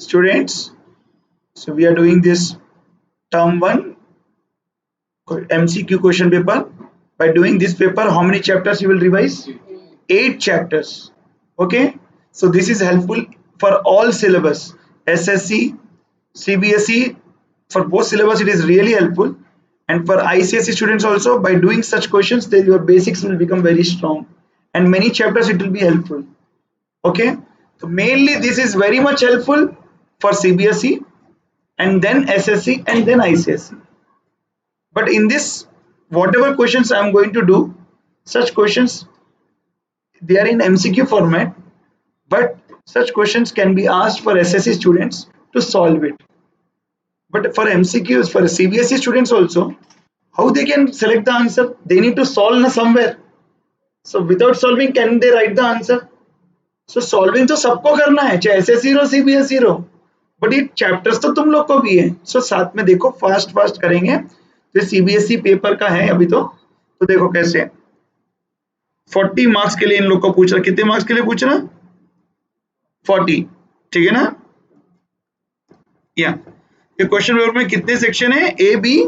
Students, so we are doing this term 1 MCQ question paper. By doing this paper, how many chapters you will revise? 8 chapters. Okay, so this is helpful for all syllabus, SSC, CBSE, for both syllabus it is really helpful, and for ICSE students also. By doing such questions, then your basics will become very strong, and many chapters it will be helpful. Okay, so mainly this is very much helpful for CBSE, and then SSC, and then ICSE. But in this, whatever questions I am going to do, such questions, they are in MCQ format, but such questions can be asked for SSC students to solve it. But for MCQs, for CBSE students also, how they can select the answer? They need to solve somewhere. So without solving, can they write the answer? So solving तो सबको करना है, चाहे SSC रो CBSE रो, but ये chapters तो तुम लोग को भी है. सो साथ में देखो, फास्ट करेंगे. तो CBSE पेपर का है अभी तो देखो कैसे 40 मार्क्स के लिए इन लोग को पूछ रहा. कितने मार्क्स के लिए पूछ रहा? 40. ठीक है ना? या ये क्वेश्चन पेपर में कितने सेक्शन है? A, B.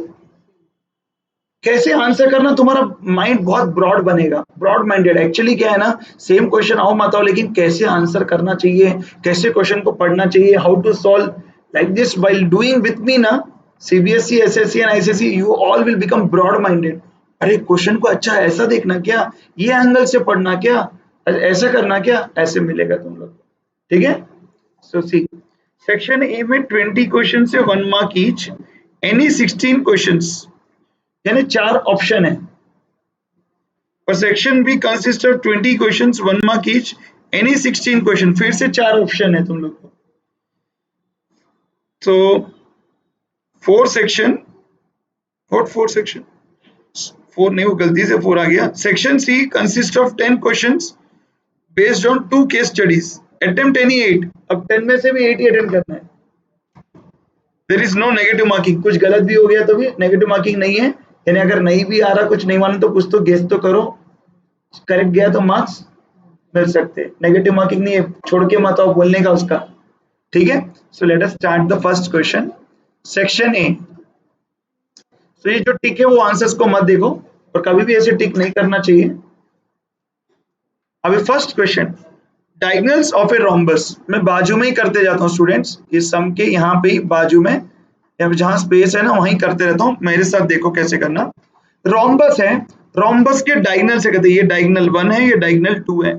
कैसे आंसर करना, तुम्हारा माइंड बहुत ब्रॉड बनेगा, ब्रॉड माइंडेड. एक्चुअली क्या है ना, सेम क्वेश्चन आओ मत आओ, लेकिन कैसे आंसर करना चाहिए, कैसे क्वेश्चन को पढ़ना चाहिए, how to solve like this while doing with me ना, CBSE, SSC and ICSE, you all will become broad minded. अरे क्वेश्चन को अच्छा ऐसा देखना क्या, ये एंगल से पढ़ना क्या, ऐसा करना क्या, ऐसे मिलेगा तुम लोग. ठीक है? सो सी, सेक्शन ए में 20 क्वेश्चन से 1 मार्क ईच, एनी 16 क्वेश्चंस, यानी 4 ऑप्शन है. और section B consist of 20 questions, 1 mark each, any 16 question, फिर से 4 ऑप्शन है तुम लोग को. तो 4 सेक्शन, व्हाट 4 सेक्शन, 4 नहीं, वो गलती से 4 आ गया. Section C consist of 10 questions based on 2 case studies, attempt any 8. अब 10 में से भी 8 ही अटेम्प्ट करना है. There is no negative marking. कुछ गलत भी हो गया तो भी नेगेटिव मार्किंग नहीं है, यानी अगर नहीं भी आ रहा, कुछ नहीं मालूम, तो कुछ तो गेस तो करो, करेक्ट गया तो मार्क्स मिल सकते हैं. नेगेटिव मार्किंग नहीं है, छोड़ के मत आओ बोलने का उसका. ठीक है? So let us start the first question. Section A. तो ये जो टिक है वो आंसर्स को मत देखो, और कभी भी ऐसे टिक नहीं करना चाहिए. अभी first question, diagonals of a rhombus. मैं बाजू में ही करते जाता हूँ स्टूडेंट्स, ये सम के यहाँ पे ही बाजू में, या जहां स्पेस है ना वहीं करते रहता हूँ. मेरे साथ देखो कैसे करना. रोम्बस है, रोम्बस के डायगोनल से कहते हैं, ये डायगोनल 1 है, ये डायगोनल 2 है.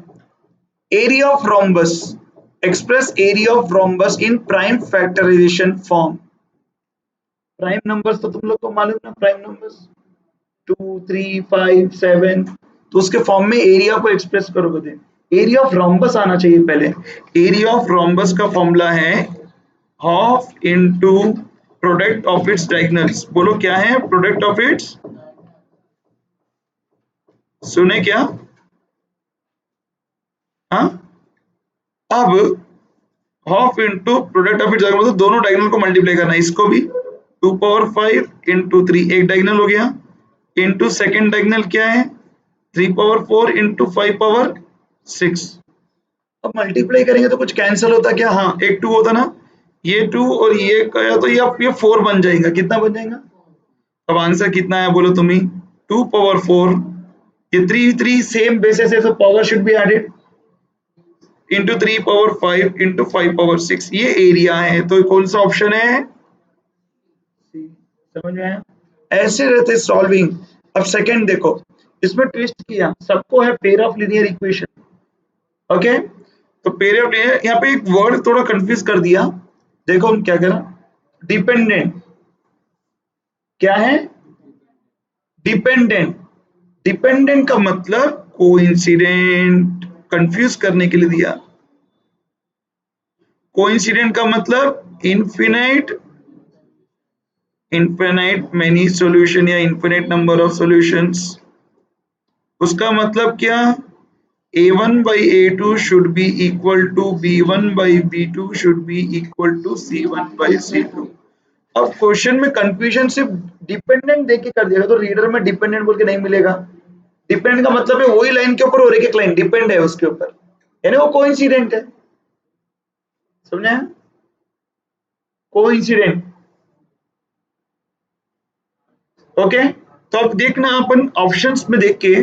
Area of rhombus, express area of rhombus in prime factorization form. Prime numbers तो तुम लोग को मालूम ना, प्राइम नंबर्स 2, 3, 5, 7, तो उसके फॉर्म में एरिया को एक्सप्रेस करोगे. एरिया ऑफ रोम्बस आना चाहिए पहले. एरिया ऑफ रोम्बस का फॉर्मूला है half into product of its diagonals. बोलो क्या है प्रोडक्ट ऑफ इट्स? सुने क्या? हाँ, अब half into product of its diagonal, मतलब दोनों डायगोनल को मल्टीप्लाई करना है. इसको भी 2 पावर 5 इंटू 3, एक डायगोनल हो गया, इंटू सेकेंड डायगोनल क्या है 3 पावर 4 इंटू 5 पावर 6. अब मल्टीप्लाई करेंगे तो कुछ कैंसिल होता क्या? हाँ, एक 2 होता ना, ये 2 और ये कया तो ये 4 बन जाएगा. कितना बन जाएगा? अब आंसर कितना है बोलो तुम ही? 2 पावर 4, ये 3 सेम बेसिस है, so power should be added, into 3 power 5 into 5 power 6. ये एरिया है. तो कौन सा ऑप्शन है? समझ में आया? ऐसे रहते सॉल्विंग. अब सेकंड देखो, इसमें ट्विस्ट किया, सबको है pair of linear equation. Okay, तो पेयर ऑफ लीनियर, यहाँ पे एक वर्ड थोड़ा कंफ्यूज कर दिया. देखो हम क्या करें, डिपेंडेंट. क्या है? डिपेंडेंट. डिपेंडेंट का मतलब कोइंसिडेंट, कंफ्यूज करने के लिए दिया. कोइंसिडेंट का मतलब इनफिनाइट, इनफिनाइट मेनी सॉल्यूशन या इनफिनाइट नंबर ऑफ सॉल्यूशंस. उसका मतलब क्या? A1 by A2 should be equal to B1 by B2 should be equal to C1 by C2. अब क्वेश्चन में कंफ्यूजन सिर्फ डिपेंडेंट देके कर दिया तो रीडर में डिपेंडेंट बोल के नहीं मिलेगा. डिपेंडेंट का मतलब है वही लाइन के ऊपर और एक लाइन डिपेंड है उसके ऊपर, यानी वो कोइंसिडेंट है. समझा? कोइंसिडेंट। ओके, तो अब देखना अपन ऑप्शंस में देख के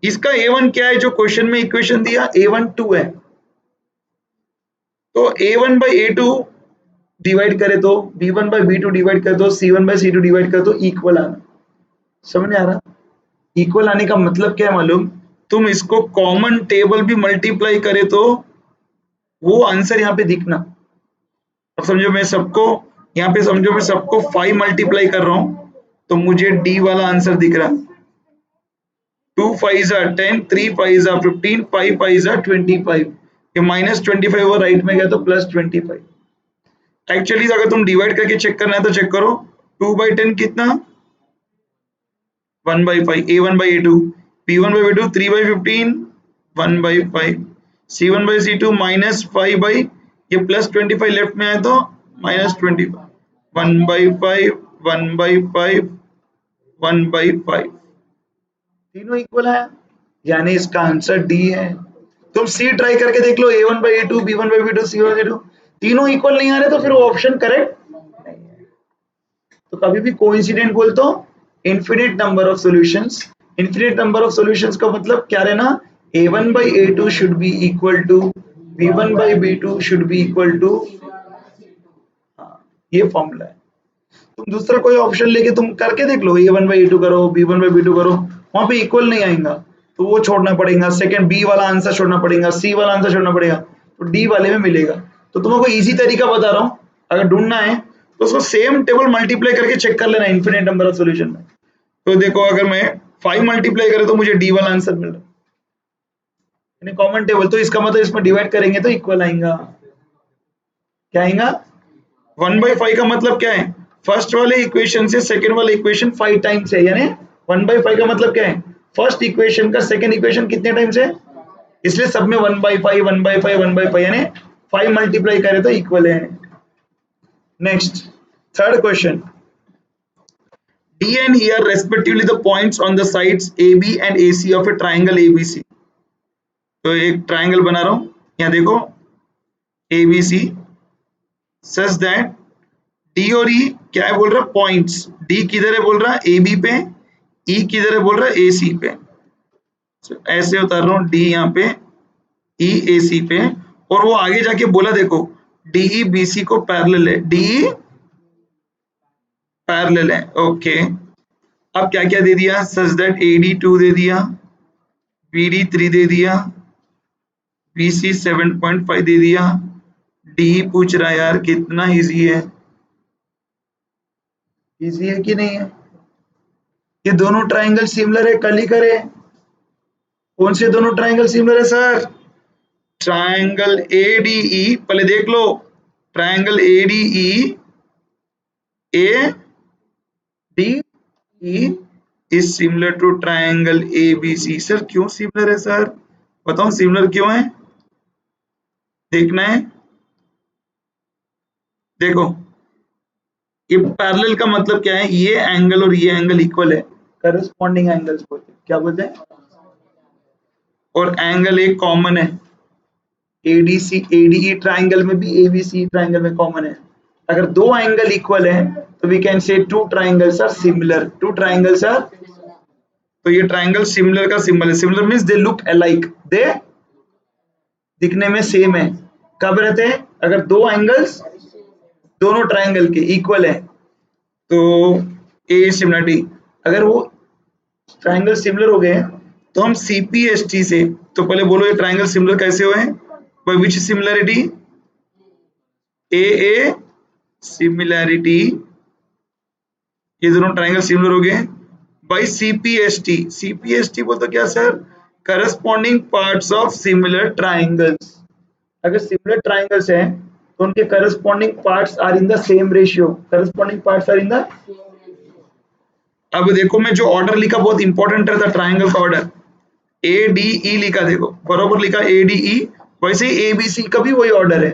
इसका A1 क्या है जो क्वेश्चन में इक्वेशन दिया, A1 2 है, तो A1 बाई A2 डिवाइड करे तो B1 बाई B2 डिवाइड करे तो C1 बाई C2 डिवाइड करे तो इक्वल आना। समझ में आ रहा? इक्वल आने का मतलब क्या है मालूम? तुम इसको कॉमन टेबल भी मल्टीप्लाई करे तो वो आंसर यहाँ पे दिखना। अब समझो मैं सबको यहाँ पे समझो मैं सबको 5 मल्टीप्लाई कर रहा हूँ तो मुझे D वाला आंसर दिख रहा। 2 5s are 10, 3 5s are 15, 5 5s are 25। ये -25 वो राइट में गया तो +25। एक्चुअली अगर तुम डिवाइड करके चेक करना है तो चेक करो, 2/10 कितना, 1/5, A1/A2, B1/B2 3/15, 1/5, C1/C2 -5 ये +25 लेफ्ट में आए तो -25, 1/5, 1/5, 1/5, तीनों इक्वल है, यानी इसका आंसर डी है। तुम सी ट्राई करके देख लो, A1/A2, B1/B2, C1/C2 तीनों इक्वल नहीं आ रहे तो फिर वो ऑप्शन करेक्ट नहीं है। तो कभी भी कोइंसिडेंट बोल तो infinite number of solutions. Infinite number of solutions का मतलब क्या रहना, A1/A2 should be equal to B1/B2 should be equal to, ये फॉर्मूला है। तुम दूसरा कोई ऑप्शन लेके तुम करके देख लो, A1/A2 करो, B1/B2 करो, वहां पे इक्वल नहीं आएगा तो वो छोड़ना पड़ेगा, सेकंड बी वाला आंसर छोड़ना पड़ेगा, सी वाला आंसर छोड़ना पड़ेगा, तो डी वाले में मिलेगा। तो तुमको इजी तरीका बता रहा हूँ, अगर ढूंढना है तो उसको सेम टेबल मल्टीप्लाई करके चेक कर लेना इन्फिनिट नंबर ऑफ सॉल्यूशन में। तो देखो अगर मैं 5 मल्टीप्लाई करें तो मुझे डी वाला आंसर मिल रहा है कॉमन टेबल, तो इसका मतलब इसमें डिवाइड करेंगे तो इक्वल आएगा। क्या आएगा? 1/5 का मतलब क्या है, फर्स्ट वाले इक्वेशन से सेकंड वाले इक्वेशन 5 टाइम्स है, यानी 1/5 का मतलब क्या है, फर्स्ट इक्वेशन का सेकंड इक्वेशन कितने टाइम्स है, इसलिए सब में 1/5 1/5 1/5 यानी 5 मल्टीप्लाई करे तो इक्वल है। Next third question, D and E are respectively the points on the sides AB and AC of a triangle ABC। तो एक ट्राइंगल बना रहा हूं, यहाँ देखो ABC सच दैट डी और ई क्या है बोल रहा, पॉइंट्स, डी किधर है बोल रहा ए बी पे, ई किधर है बोल रहा ए सी पे। ऐसे उतार रहा हूँ, डी यहाँ पे, ई ए सी पे, और वो आगे जाके बोला देखो डीई बी सी को पैरेलल है, डीई पैरेलल है। ओके, अब क्या क्या दे दिया, सच दैट ए डी 2 दे दिया, बी डी 3 दे दिया, बी सी 7.5 दे दिया। डी पूछ रहा है यार कितना इजी है, इजी है कि नहीं है? ये दोनों ट्राइंगल सिमिलर है, कल ही करे। कौन से दोनों ट्राइंगल सिमिलर है सर? ट्राइंगल एडीई, पहले देख लो, triangle ADE A D E is similar to triangle ABC. Sir क्यों सिमिलर है सर, बताओ सिमिलर क्यों है, देखना है। देखो ये पैरेलल का मतलब क्या है, ये एंगल और ये एंगल इक्वल है, करस्पॉन्डिंग एंगल्स बोलते हैं, क्या बोलते हैं, और एंगल एक कॉमन है, एडीसी एडीई ट्राइंगल में भी एबीसी ट्राइंगल में कॉमन है। अगर दो एंगल इक्वल है तो we can say two triangles are similar, two triangles are, तो ये ट्राइंगल सिमिलर का सिंबल है, similar means they look alike, they दिखने में सेम है। कब रहते हैं, अगर दो एंगल्स दोनों ट्राइंगल के इक्वल है तो ए सिमिलरिटी। अगर वो ट्राइंगल सिमिलर हो गए तो हम सीपीएसटी से, तो पहले बोलो ये ट्राइंगल सिमिलर कैसे हुए, by which similarity, A similarity, ये दोनों ट्राइंगल सिमिलर हो गए बाय सीपीएसटी। सीपीएसटी बोलते क्या sir, corresponding parts of similar triangles. अगर सिमिलर ट्राइंगल्स हैं तो उनके corresponding parts are in the same ratio, corresponding parts are in the. अब देखो मैं जो ऑर्डर लिखा बहुत इंपॉर्टेंट रहता ट्राइंगल का ऑर्डर, ए डी ई लिखा, देखो बरोबर लिखा ए डी ई, वैसे ही ए बी सी का भी वही ऑर्डर है।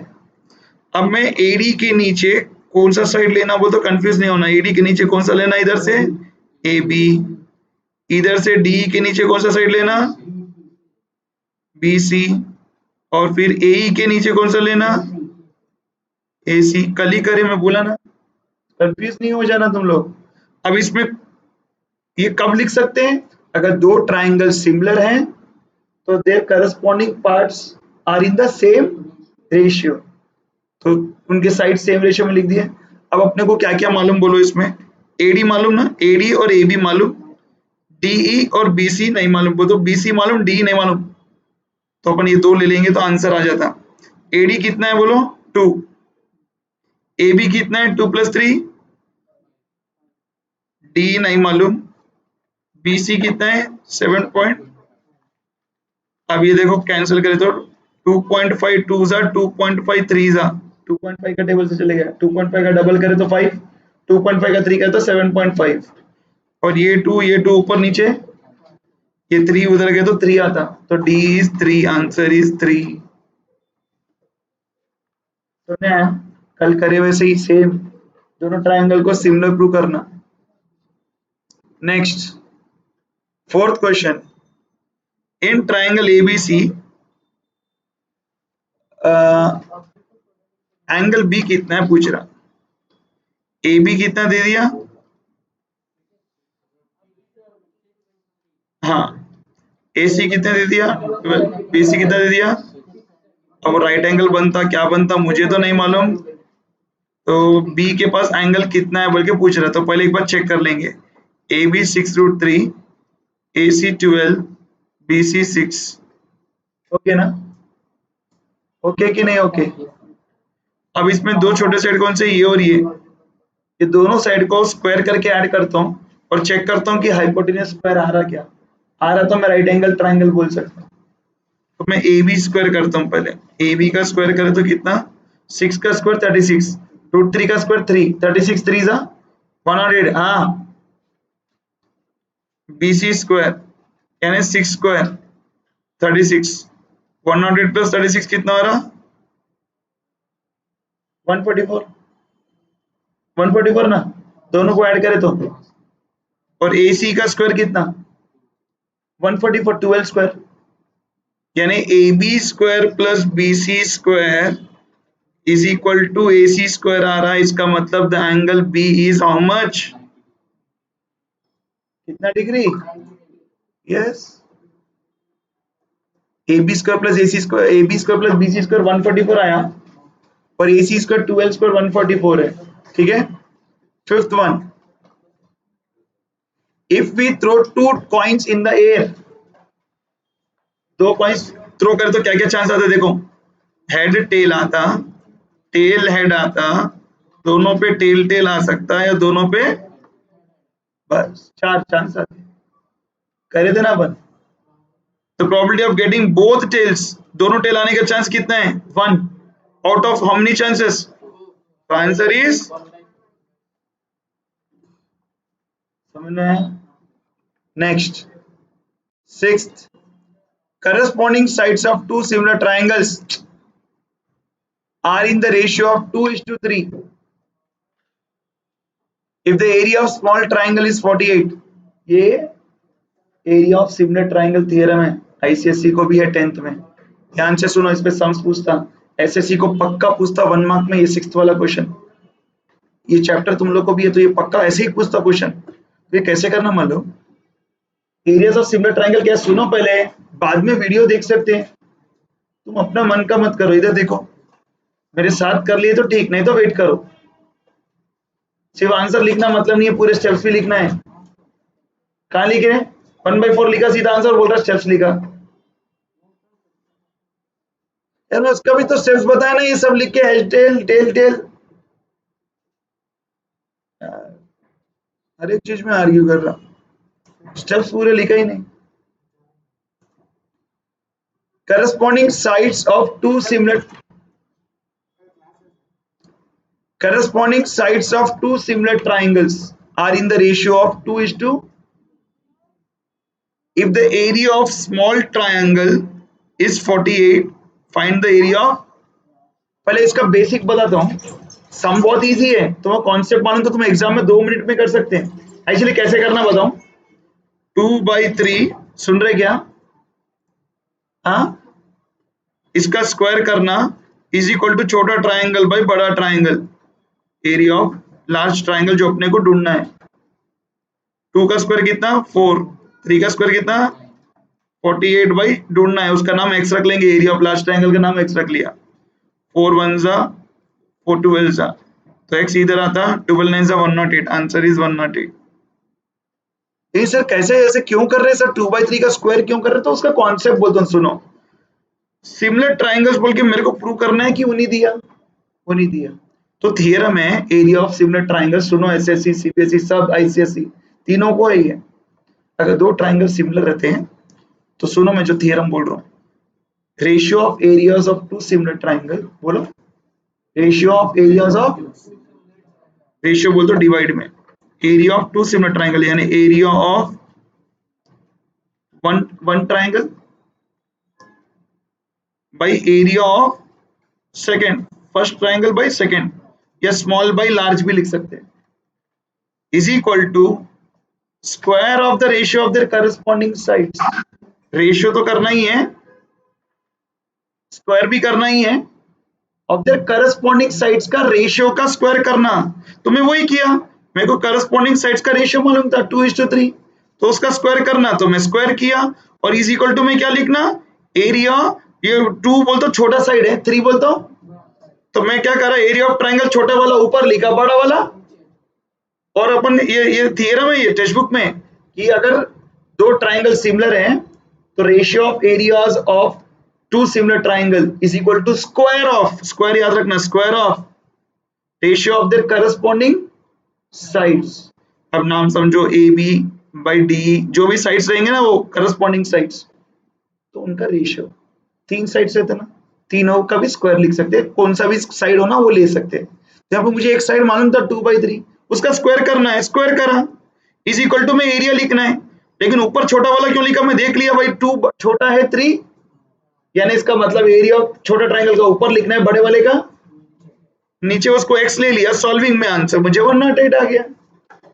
अब मैं एडी के नीचे कौन सा साइड लेना बोल तो कंफ्यूज नहीं होना, एडी के नीचे कौन सा लेना, इधर से ए बी, इधर से डी के नीचे कौन सा साइड लेना, बी सी, और फिर ए के नीचे कौन सा लेना, AC कल ही करे, मैं बोला ना, कंफ्यूज नहीं हो जाना तुम लोग। अब इसमें ये कब लिख सकते हैं, अगर दो ट्राइंगल सिमिलर हैं तो their corresponding parts are in the same ratio, तो उनके साइड सेम रेशियो में लिख दिए। अब अपने को क्या क्या मालूम बोलो इसमें, AD मालूम ना, AD और AB मालूम, DE और BC नहीं मालूम, बोलो BC मालूम DE नहीं मालूम, तो अपन ये दो ले लेंगे तो आंसर आ जाता। AD कितना है बोलो 2, AB कितना है 2 + 3, DE नहीं मालूम, BC कितना है 7 पॉइंट, अब ये देखो कैंसिल करें तो 2.5 2 जा 2.5 3 जा, 2.5 का टेबल से चले गया, 2.5 का डबल करें तो 5, 2.5 का 3 करे तो 7.5, और ये 2 ऊपर नीचे, ये 3 उधर गए तो 3 आता, तो D is 3, आंसर इज 3। तो ना कल करे वैसे ही सेम, दोनों ट्रायंगल को सिमिलर प्रूव करना। Next 4th question, in triangle ABC angle B कितना है पूछ रहा, AB कितना दे दिया, हाँ AC कितना दे दिया 12, BC कितना दे दिया, अब राइट एंगल बनता क्या बनता मुझे तो नहीं मालूम, तो B के पास एंगल कितना है बोल के पूछ रहा, तो पहले एक बार चेक कर लेंगे, AB 6√3, AC 12, BC 6, ओके ना, ओके कि नहीं ओके। अब इसमें दो छोटे साइड कौन से, ये और ये दोनों साइड को स्क्वायर करके ऐड करता हूँ और चेक करता हूँ कि हाइपोटेन्यूज स्क्वायर आ रहा क्या, आ रहा तो मैं राइट एंगल ट्रायंगल बोल सकता हूँ। तो मैं AB स्क्वायर करता हूँ, पहले AB का स्क्वायर करें तो कितना, 6 का स्क्वायर 36, √3 का स्क्वायर 3, 36 3 जा 108, हाँ BC स्क्वायर यानी 6 स्क्वायर 36, 108 + 36 कितना आ रहा 144, 144 ना, दोनों को ऐड करें तो, और AC का स्क्वायर कितना 144, 12 स्क्वायर, यानी AB square plus BC square is equal to AC square आ रहा है, इसका मतलब the angle B is how much, कितना degree, yes AB square plus AC square, AB square plus BC square 144 आया, और AC स्क्वायर 12 स्क्वायर 144 है, ठीक है। 5th one, if we throw 2 coins in the air, दो कॉइन्स थ्रो करे तो क्या क्या चांस आता है देखो, हेड टेल आता, टेल हेड आता, दोनों पे टेल टेल आ सकता है, या दोनों पे, बस 4 चांस आते, करे थे ना अपन। तो probability of getting both tails, दोनों टेल आने का चांस कितना है 1 out of how many chances, तो आंसर इज, समझना है। Next 6th, corresponding sides of two similar triangles are in the ratio of 2:3 if the area of small triangle is 48, ये area of similar triangle theorem है, ICSE को भी है 10th में, ध्यान से सुनो, इस पे सम्स पूछता, SSC को पक्का पूछता 1 मार्क में, ये 6th वाला क्वेश्चन, ये चैप्टर तुम लोग को भी है तो ये पक्का ऐसे ही पूछता क्वेश्चन। ये कैसे करना मान लो, एरियाज ऑफ सिमिलर ट्राइंगल क्या, सुनो पहले, बाद में वीडियो देख सकते हैं, तुम अपना मन का मत करो, इधर देखो, मेरे साथ कर लिए तो ठीक, नहीं तो वेट करो, सिर्फ आंसर लिखना मतलब नहीं है, पूरे स्टेप्स भी लिखना है। कहाँ लिखे, 1/4 लिखा सीधा आंसर, बोल रहा स्टेप्स लिखा, यार उसका भी तो स्टेप्स बताया ना, ये सब लिख के हेड टेल टेल टेल, हर एक चीज में आर्ग्यू कर रहा, स्टेप्स पूरे लिखा ही नहीं। corresponding sides of two similar corresponding sides of two similar triangles are in the ratio of 2:, if the area of small triangle is 48, find the area of, पहले इसका बेसिक बताता हूँ, सम बहुत इजी है, तुम्हें कॉन्सेप्ट मालूम तो तुम एग्जाम में 2 मिनट में कर सकते हैं, एक्चुअली कैसे करना बताऊं, 2/3 सुन रहे क्या, हाँ इसका स्क्वायर करना, इज इक्वल टू छोटा ट्राइंगल बाई बड़ा triangle, area of large triangle जो अपने को ढूंढना है। 2 का स्क्वायर कितना 4, 3 का स्क्वायर कितना 48 बाई ढूंढना है, उसका नाम एक्स रख लेंगे, एरिया ऑफ लार्ज ट्राइंगल का नाम एक्स रख लिया। 4 1 जा 4 12 जा, तो एक्स इधर आता, 12 9 जा 108, आंसर इज 108। ये सर कैसे ऐसे क्यों कर रहे हैं सर, 2/3 का स्क्वायर क्यों कर रहे हैं, तो उसका कॉन्सेप्ट बोलता हूँ सुनो। सिमिलर ट्राइंगल्स बोल के मेरे को प्रूव करना है कि वो नहीं दिया, वो नहीं दिया, तो थियरम है एरिया ऑफ सिमिलर ट्राइंगल्स, सुनो एसएससी सीबीएसई सब आईसीएसई तीनों को है ये। अगर दो ट्राइंगल सिमिलर रहते हैं तो सुनो मैं जो थियरम बोल रहा हूँ, ratio of areas of two similar triangle, बोलो ratio of areas of, ratio बोल दो डिवाइड में, area of two similar triangle यानी area of one triangle by area of second, first triangle by second, या small by large भी लिख सकते हैं, is equal to square of the ratio of their corresponding sides. Ratio तो करना ही है, स्क्वायर भी करना ही है, ऑफ देयर करस्पॉन्डिंग साइड्स का रेशियो का स्क्वायर करना, तो मैं वही किया, मेरे को करस्पॉन्डिंग साइड्स का रेशियो मालूम था 2:3, तो उसका स्क्वायर करना, तो मैं स्क्वायर किया, और इज इक्वल टू में क्या लिखना, एरिया, ये 2 बोलता छोटा साइड है, 3 बोलता तो मैं क्या करा, एरिया ऑफ ट्राइंगल छोटा वाला ऊपर लिखा बड़ा वाला, और अपन ये थियरम है ये टेक्स्ट बुक में कि अगर दो ट्राइंगल सिमिलर हैं तो ratio of areas of two similar triangle is equal to square of, square याद रखना, square of ratio of their corresponding sides. अब नाम समझो ए बी बाई डी, जो भी साइड्स रहेंगे ना वो करस्पॉन्डिंग साइड्स, तो उनका रेशियो, 3 साइड्स रहते ना, तीनों का भी स्क्वायर लिख सकते हैं, कौन सा भी साइड हो ना वो ले सकते हैं। यहाँ पे मुझे एक साइड मालूम था 2/3, उसका स्क्वायर करना है, स्क्वायर करा, इज इक्वल टू में एरिया लिखना है, लेकिन ऊपर छोटा वाला क्यों लिखा, मैं देख लिया भाई 2 छोटा है 3, यानी इसका मतलब एरिया ऑफ छोटा ट्राइंगल का ऊपर लिखना है, बड़े वाले का नीचे, उसको एक्स ले लिया, सॉल्विंग में आंसर मुझे 108 आ गया।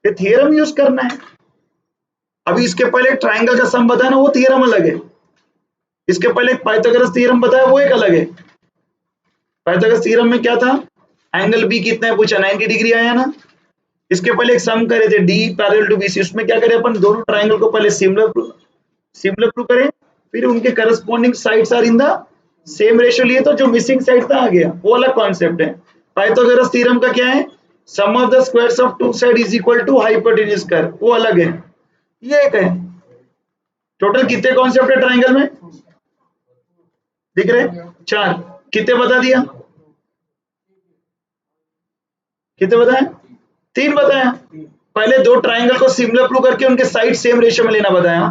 ये थियरम यूज करना है। अभी इसके पहले ट्राइंगल का सम बताया ना, वो थियरम अलग है, इसके पहले पाइथागोरस थ्योरम बताया वो एक अलग है। पाइथागोरस थ्योरम में क्या था, एंगल बी कितना है पूछा, 90 डिग्री आया ना। इसके पहले एक सम करे थे डी पैरेलल टू बीसी, उसमें क्या करें अपन, दोनों ट्राइंगल को पहले सिमिलर प्रूव करें, फिर उनके corresponding sides are in the same ratio लिए, तो जो मिसिंग साइड था आ गया, वो अलग कॉन्सेप्ट है। पाइथागोरस थ्योरम का क्या है, sum of the squares of two side is equal to hypotenuse square, वो अलग है, ये एक है। टोटल कितने कॉन्सेप्ट है ट्राइंगल में, दिख रहे 4, कितने बता दिया, कितने बताया, 3 बताया। पहले दो ट्राइंगल को सिमिलर प्रूव करके उनके साइड सेम रेशियो में लेना बताया,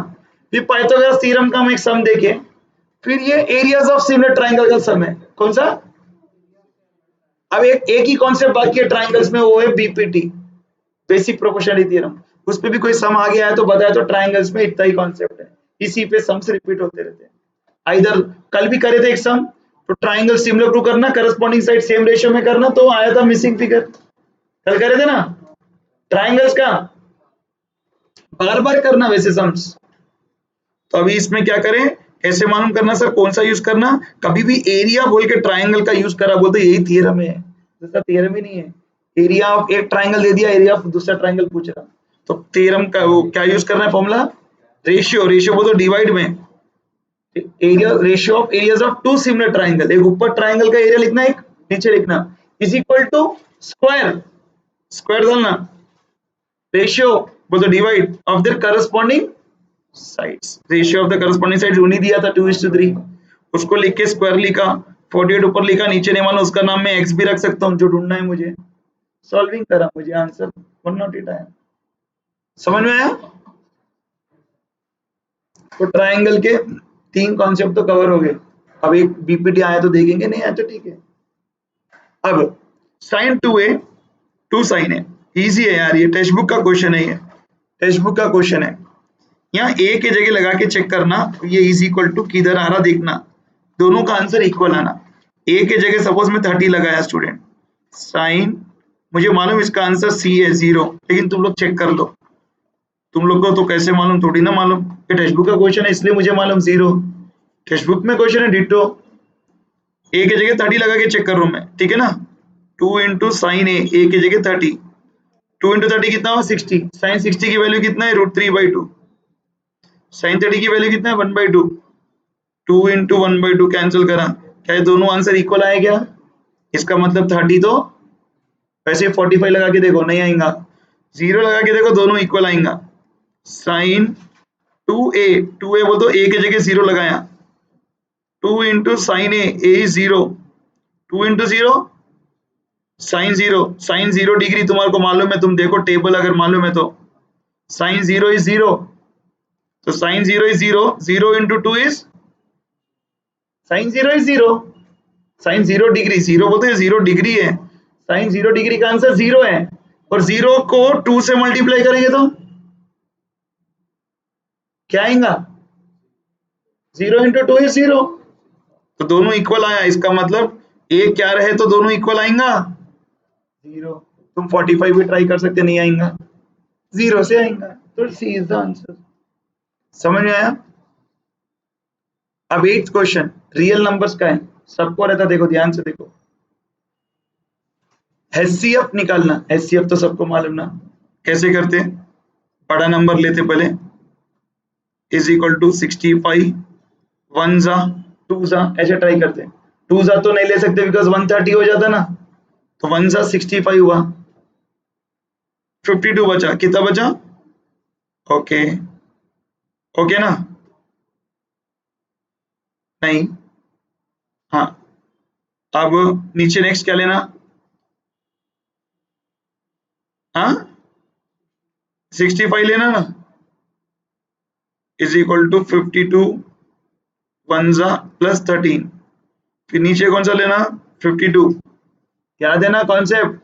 फिर पाइथागोरस थ्योरम का हम एक सम देखे, फिर ये एरियाज ऑफ सिमिलर ट्राइंगल का सम है, कौन सा, अब एक ही कॉन्सेप्ट बाकी है ट्राइंगल्स में, वो है बीपीटी, बेसिक प्रोपोर्शनलिटी थ्योरम, उस पे भी कोई सम आ गया है तो बताया, तो ट्राइंगल्स में इतना ही कॉन्सेप्ट है, इसी पे सम्स रिपीट होते रहते हैं। इधर कल भी करे थे एक सम, तो ट्राइंगल सिमिलर प्रूव करना, करस्पॉन्डिंग साइड सेम रेशियो में करना, तो आया था मिसिंग फिगर, कल करे थे ना ट्राइंगल्स का, बार बार करना वैसे सम्स। तो अभी इसमें क्या करें, कैसे मालूम करना सर, कौन सा यूज करना, कभी भी एरिया बोल के ट्राइंगल का यूज करा बोलते यही थियरम है, दूसरा थियरम ही नहीं है। एरिया ऑफ एक ट्राइंगल दे दिया, एरिया ऑफ दूसरा ट्राइंगल पूछ रहा, तो थियरम का वो क्या यूज करना है फॉर्मूला, रेशियो, रेशियो बोल तो डिवाइड में, area ratio of areas of two similar triangle, एक ऊपर ट्राइंगल का एरिया लिखना, एक नीचे लिखना, is equal to square, square डालना, रेशियो बोल तो divide of their corresponding sides, ratio of the corresponding sides उन्हीं दिया था 2:3, उसको लिख के स्क्वायर लिखा, 48 ऊपर लिखा, नीचे नहीं मानो, उसका नाम मैं एक्स भी रख सकता हूँ, जो ढूंढना है मुझे, सॉल्विंग करा, मुझे आंसर 108 आया। समझ में आया, तो ट्राइंगल के 3 कॉन्सेप्ट तो कवर हो गए, अब एक बीपीटी आया तो देखेंगे, नहीं आया तो ठीक है। अब साइन 2a 2 साइन है, इजी है यार, ये टेक्स्ट बुक का क्वेश्चन है, ये टेक्स्ट बुक का क्वेश्चन है। यहाँ ए की जगह लगा के चेक करना, ये इज इक्वल टू किधर आ रहा देखना, दोनों का आंसर इक्वल आना। ए के जगह सपोज में 30 लगाया स्टूडेंट, साइन मुझे मालूम इसका आंसर सी है 0, लेकिन तुम लोग चेक कर लो, तुम लोग को तो कैसे मालूम, थोड़ी ना मालूम, ये टेक्स्ट बुक का क्वेश्चन है इसलिए मुझे मालूम 0, टेक्स्ट बुक में क्वेश्चन है डिटो, ए की जगह 30 लगा के चेक कर रहा हूं मैं, ठीक है ना। 2 इंटू साइन ए की जगह 30, 2 इंटू 30 कितना हुआ 60, साइन 60 की वैल्यू कितना है √3/2, साइन 30 की वैल्यू कितना है 1/2, 2 इंटू 1/2 कैंसिल करा, क्या ये दोनों आंसर इक्वल आए क्या? इसका मतलब 30 तो वैसे 45 लगा के देखो नहीं आएगा, 0 लगा के देखो दोनों इक्वल आएगा। साइन 2a बोल दो, ए की जगह 0 लगाया, 2 into sine A is 0, 2 into 0 sine 0, sine 0 degree तुम्हारे को मालूम है, तुम देखो टेबल अगर मालूम है तो, साइन 0 इज 0, तो sine 0 is 0, 0 into 2 is sine 0 is 0, sine 0 degree, 0 बोलते हैं 0 डिग्री है, साइन 0 डिग्री का आंसर 0 है, और 0 को 2 से मल्टीप्लाई करेंगे तो क्या आएगा, 0 इंटू 2 इज 0, तो दोनों इक्वल आया, इसका मतलब ए क्या रहे तो दोनों इक्वल आएगा 0। तुम 45 भी ट्राई कर सकते, नहीं आएगा, 0 से आएगा, तो सी इज द आंसर। समझ में आया? अब 8th क्वेश्चन रियल नंबर्स का है, सबको रहता, देखो ध्यान से देखो, एचसीएफ निकालना, एचसीएफ तो सबको मालूम ना, कैसे करते, बड़ा नंबर लेते पहले, इज इक्वल टू 65, 1 जा 2 जा, ऐसे ट्राई करते, 2 जा तो नहीं ले सकते बिकॉज 130 हो जाता ना, तो 1 जा 65 हुआ, 52 बचा, कितना बचा, ओके ओके ना, नहीं, हाँ, अब नीचे नेक्स्ट क्या लेना, हाँ 65 लेना ना, इज इक्वल टू 52, 1 जा प्लस 13, फिर नीचे कौन सा लेना 52, क्या देना कॉन्सेप्ट,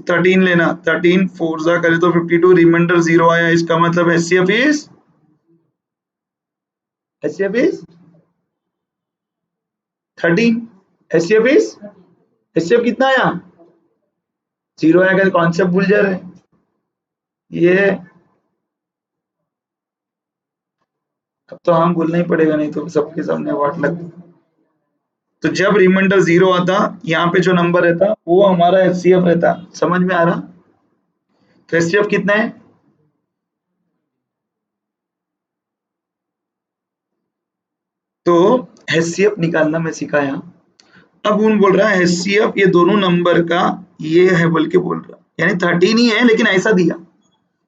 13 लेना, 13 4 जा करे तो 52, रिमाइंडर 0 आया, इसका मतलब एचसीएफ इज 13, एचसीएफ कितना आया 0 आया, कॉन्सेप्ट भूल जा रहे, ये अब तो हम भूलना ही पड़ेगा, नहीं तो सबके सामने वाट लग, तो जब रिमाइंडर 0 आता, यहाँ पे जो नंबर रहता वो हमारा एचसीएफ रहता, समझ में आ रहा, तो एचसीएफ कितना है, तो एचसीएफ निकालना मैं सिखाया, अब उन बोल रहा है एचसीएफ ये दोनों नंबर का ये है बोल के बोल रहा, यानी 13 ही है लेकिन ऐसा दिया,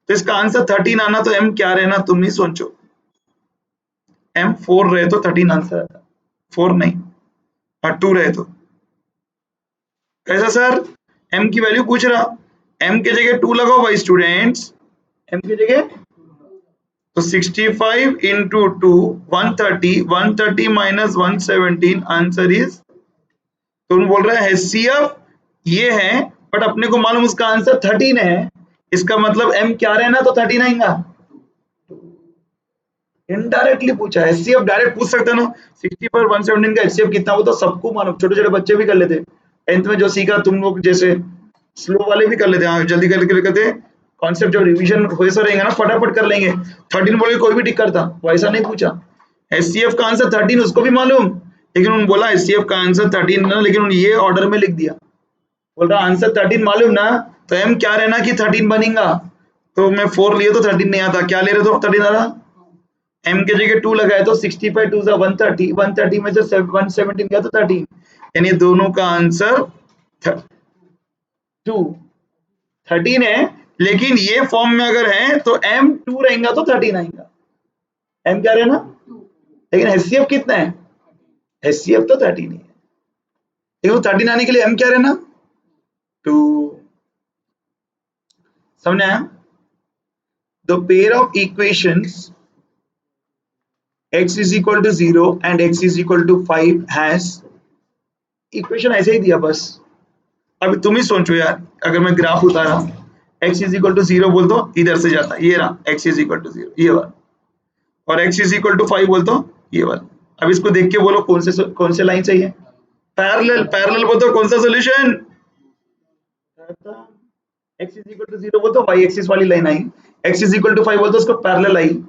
तो इसका आंसर 13 आना, तो एम क्या रहना तुम नहीं सोचो, एम 4 रहे तो 13 आंसर आता, 4 नहीं, और 2 रहे तो कैसा सर, एम की वैल्यू पूछ रहा, एम के जगह 2 लगाओ भाई स्टूडेंट्स, एम की जगह, तो 65 इंटू 2 130, 130 माइनस 117 आंसर इज, तो बोल रहा है एचसीएफ ये है, बट अपने को मालूम उसका आंसर 13 है, इसका मतलब एम क्या रहना, तो 13 आएगा, इनडायरेक्टली पूछा है, एचसीएफ डायरेक्ट पूछ सकते ना, 60 पर 117 का एचसीएफ कितना, वो तो सबको मालूम, छोटे छोटे बच्चे भी कर लेते, 10th में जो सीखा तुम लोग जैसे स्लो वाले भी कर लेते, हाँ जल्दी कर करते, कॉन्सेप्ट जब रिवीजन वैसा रहेगा ना फटाफट कर लेंगे, 13 बोले कोई भी टिक करता, वो ऐसा नहीं पूछा, एचसीएफ का आंसर 13 उसको भी मालूम, लेकिन उन्होंने बोला एचसीएफ का आंसर 13 ना, लेकिन ये ऑर्डर में लिख दिया, बोल रहा आंसर 13 मालूम ना, तो एम क्या रहना कि 13 बनेगा, तो मैं 4 लिए तो 13 नहीं आता, क्या ले रहे तो 13 आ रहा, एम के जगह 2 लगाए तो 65 2 जा 130, 130 में से 117 गया तो 13, यानी दोनों का आंसर 2 13 है, लेकिन ये फॉर्म में अगर है तो एम 2 रहेगा तो 13 आएगा, एम क्या रहना, लेकिन एचसीएफ कितना है, एचसीएफ तो 13 ही है, लेकिन 13 आने के लिए एम क्या रहना 2, समझ आया, the pair of equations x is equal to 0 and x is equal to 5 has, equation ऐसे ही दिया बस, अब तुम ही सोचो यार, अगर मैं ग्राफ उतारा x is equal to 0 बोल दो इधर से जाता, ये रहा x is equal to 0 ये वाला, और x is equal to 5 बोल दो ये वाला, अब इसको देख के बोलो कौन से लाइन चाहिए, पैरेलल, पैरेलल बोल दो कौन सा solution, x is equal to 0 बोल दो y एक्सिस वाली line I, x is equal to 5 बोल दो उसको पैरेलल आई,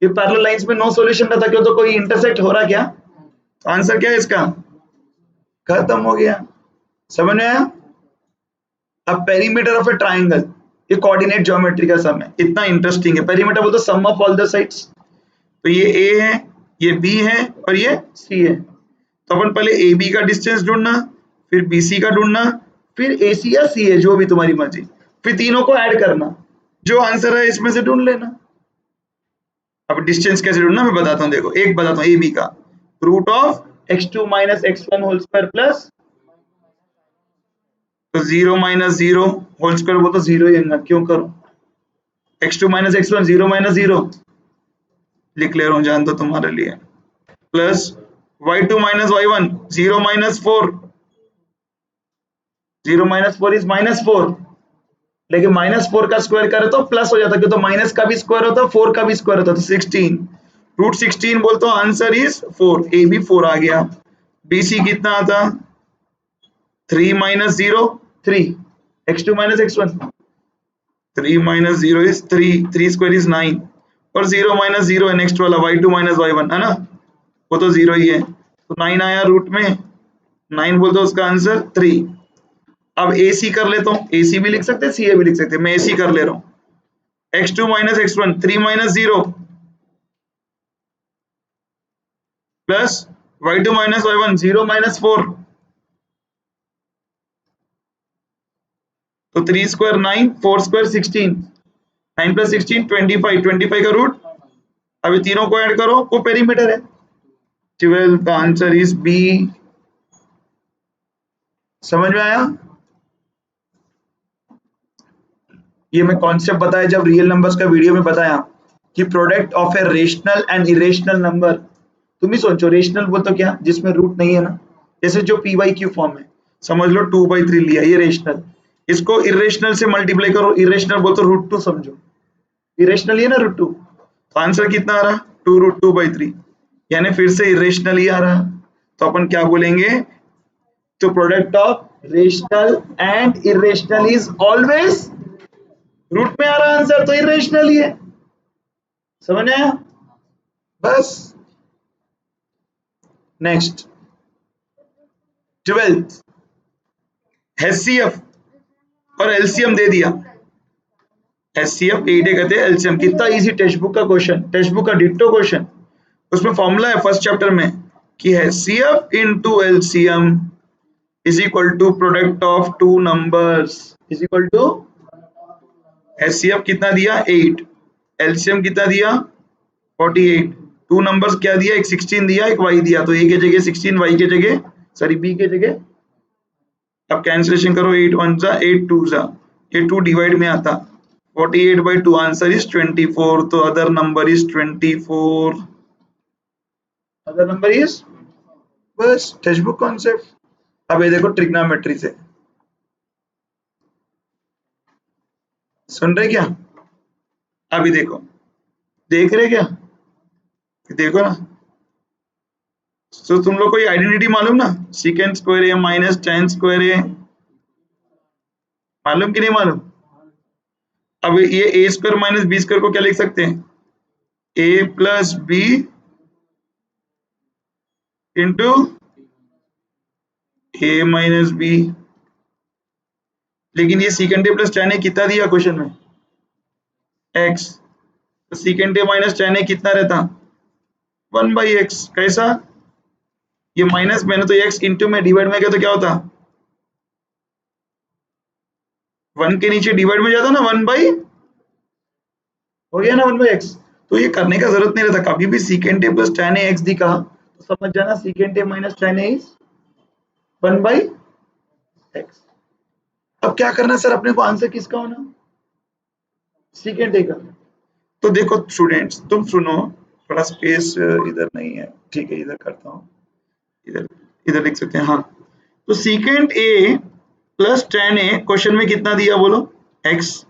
ये पैरेलल लाइंस में नो सॉल्यूशन रहता, क्यों तो कोई इंटरसेक्ट हो रहा क्या, तो आंसर क्या है इसका? खत्म हो गया। समझ में आया? अब पेरीमीटर ऑफ ए ट्राइंगल, ये कोऑर्डिनेट ज्योमेट्री का सम है, इतना इंटरेस्टिंग है। पेरीमीटर बोलते सम ऑफ ऑल द साइड्स। तो ये ए है, ये बी है और ये सी है। तो अपन पहले ए बी का डिस्टेंस ढूंढना, फिर बी सी का ढूंढना, फिर ए सी या सी है जो भी तुम्हारी मर्जी, फिर तीनों को ऐड करना, जो आंसर है इसमें से ढूंढ लेना। अब डिस्टेंस कैसे ढूंढना मैं बताता हूँ। देखो एक बताता हूँ, ए बी का root of x2 minus x1 whole square plus, तो 0 माइनस 0 होल स्क्वायर, वो तो 0 ही है, क्यों करो? x2 माइनस x1 0 माइनस 0 लिख ले रहा हूँ, जान दो तुम्हारे लिए, plus y2 minus y1 0 minus 4, 0 minus 4 is minus 4, लेकिन माइनस 4 का स्क्वायर करे तो प्लस हो जाता, क्यों? तो माइनस का भी स्क्वायर होता, 4 का भी स्क्वायर होता, तो 16 रूट 16 बोलते हो, आंसर इज 4। ए भी 4 आ गया। बी सी कितना आता? 3 minus 0 3, x2 minus x1 3 minus 0 is 3, 3 square is 9, और 0 माइनस 0 है नेक्स्ट वाला y2 माइनस y1 है ना, वो तो 0 ही है, तो 9 आया रूट में, 9 बोलते हो उसका आंसर 3। अब ए सी कर लेता हूँ, ए सी भी लिख सकते हैं, सी ए भी लिख सकते हैं, मैं ए सी कर ले रहा हूँ। x2 minus x1 3 minus 0 plus y2 minus y1 0 minus 4, तो 3 स्क्वायर 9, 4 स्क्वायर 16, 9 प्लस 16 25, 25 का रूट, अभी तीनों को ऐड करो, वो पेरीमीटर है। 12 का आंसर इज बी। समझ में आया? ये मैं कॉन्सेप्ट बताया जब रियल नंबर्स का वीडियो में बताया कि product of a rational and irrational number. तुम ही सोचो, रेशनल वो तो क्या जिसमें रूट नहीं है ना, जैसे जो पी वाई क्यू फॉर्म है, समझ लो 2/3 लिया, ये रेशनल, इसको इरेशनल से मल्टीप्लाई करो, इरेशनल बोल तो √2 समझो, इरेशनल ही है ना √2, तो आंसर कितना आ रहा? 2√2/3, यानी फिर से इरेशनल ही आ रहा। तो अपन क्या बोलेंगे? तो product of rational and irrational is always root में आ रहा, आंसर तो इरेशनल ही है। समझ आया? बस। नेक्स्ट 12th, एचसीएफ और एलसीएम दे दिया। एचसीएफ 8 कहते हैं, एलसीएम कितना इजी, टेक्स्ट बुक का क्वेश्चन, टेक्स्ट बुक का डिट्टो क्वेश्चन। उसमें फॉर्मूला है फर्स्ट चैप्टर में कि HCF into LCM is equal to product of two numbers is equal to, HCF कितना दिया 8, एलसीएम कितना दिया 48, टू नंबर्स क्या दिया, एक 16 दिया, एक y दिया, तो a के जगह 16, y के जगह सॉरी b के जगह, अब कैंसिलेशन करो, 8 1 जा 8 2 जा, ये 2 डिवाइड में आता, 48/2 आंसर इज 24, तो other number is 24, other number is, बस टेक्स्ट बुक कॉन्सेप्ट। अब ये देखो ट्रिग्नोमेट्री से, सुन रहे क्या? अभी देखो, देख रहे क्या? देखो ना, तो तुम लोग को ये आइडेंटिटी मालूम ना, सीकेंट स्क्वायर ए माइनस tan स्क्वायर ए, मालूम कि नहीं मालूम? अब ये ए स्क्वायर माइनस बी स्क्वायर को क्या लिख सकते हैं, ए प्लस बी इंटू ए माइनस बी, लेकिन ये सीकेंट ए प्लस tan ए कितना दिया क्वेश्चन में, x, तो सीकेंट ए माइनस tan ए कितना रहता 1/x, कैसा? ये माइनस, मैंने तो x इंटू में डिवाइड में किया तो क्या होता, 1 के नीचे डिवाइड में जाता ना, 1/, हो गया ना 1/x। तो ये करने का जरूरत नहीं रहता, कभी भी secant A plus tan A x दिखा तो समझ जाना secant A minus tan A is 1/x। अब क्या करना सर, अपने को आंसर किसका होना, सीकेंट ए का। तो देखो स्टूडेंट्स, तुम सुनो, थोड़ा स्पेस इधर नहीं है, ठीक है इधर करता हूँ, इधर इधर लिख सकते हैं, हाँ। तो secant A plus tan A question में कितना दिया बोलो, x,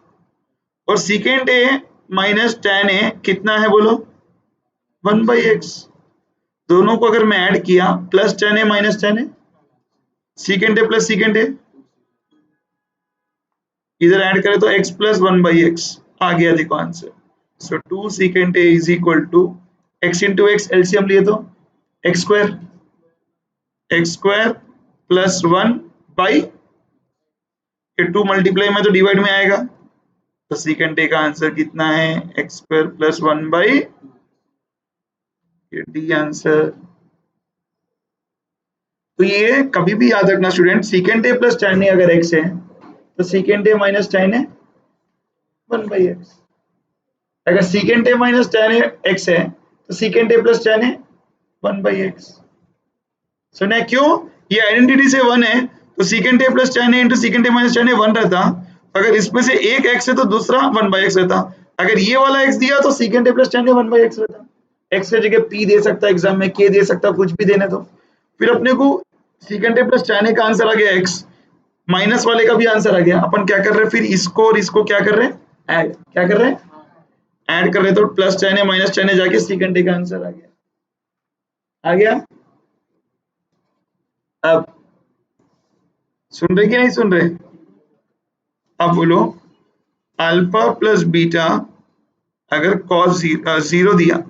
और सीकेंट ए माइनस tan ए कितना है बोलो, 1/x। दोनों को अगर मैं ऐड किया, plus tan A minus tan A, secant A plus secant A, इधर ऐड करें तो x प्लस 1/x आ गया, देखो answer. So 2 secant A is equal to x into x, LCM लिए तो x square x square plus 1 by ये 2 multiply में तो डिवाइड में आएगा, तो सेकेंड डे का आंसर कितना है एक्स स्क्वायर प्लस 1 बाई ये डी आंसर। तो ये कभी भी याद रखना student, secant theta plus tan a अगर x है तो secant theta minus tan a 1 by X. अगर secant theta minus tan a x है तो secant theta plus tan a 1 by X. सुना क्यों? ये आइडेंटिटी से 1 है तो secant theta plus tan a into secant theta minus tan a 1 रहता। अगर इसमें से एक x है तो दूसरा 1 बाई एक्स रहता। अगर ये वाला x दिया तो secant theta plus tan a 1 by x रहता। x की जगह p दे सकता एग्जाम में, k दे सकता, कुछ भी देने दो। फिर अपने को second theta plus tan a का आंसर आ गया x, माइनस वाले का भी आंसर आ गया। अपन क्या कर रहे हैं फिर इसको और इसको क्या कर रहे हैं ऐड, क्या कर रहे हैं ऐड कर रहे, तो plus tan a minus tan a जाके सेकेंड डे का आंसर आ गया। आ गया? अब सुन रहे कि नहीं सुन रहे? अब बोलो अल्फा प्लस बीटा अगर कॉस जीरो दिया,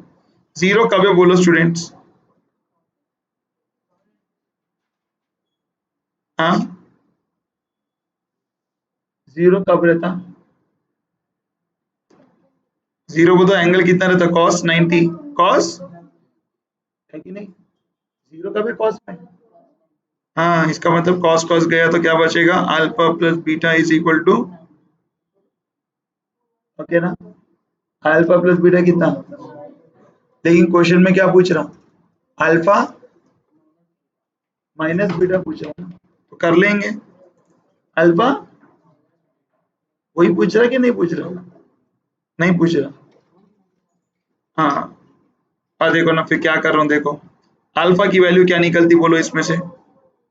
जीरो कब है बोलो स्टूडेंट्स? हाँ जीरो कब रहता? जीरो को तो एंगल कितना रहता कॉस 90, कॉस है कि नहीं? जीरो कब है कॉस में? हाँ इसका मतलब कॉस कॉस गया तो क्या बचेगा alpha plus beta is equal to, okay ना, अल्फा प्लस बीटा कितना? लेकिन क्वेश्चन में क्या पूछ रहा अल्फा माइनस बीटा पूछ रहा, तो कर लेंगे अल्फा, वही पूछ रहा कि नहीं पूछ रहा? नहीं पूछ रहा। हाँ और देखो ना फिर क्या कर रहा हूँ, देखो अल्फा की वैल्यू क्या निकलती बोलो इसमें से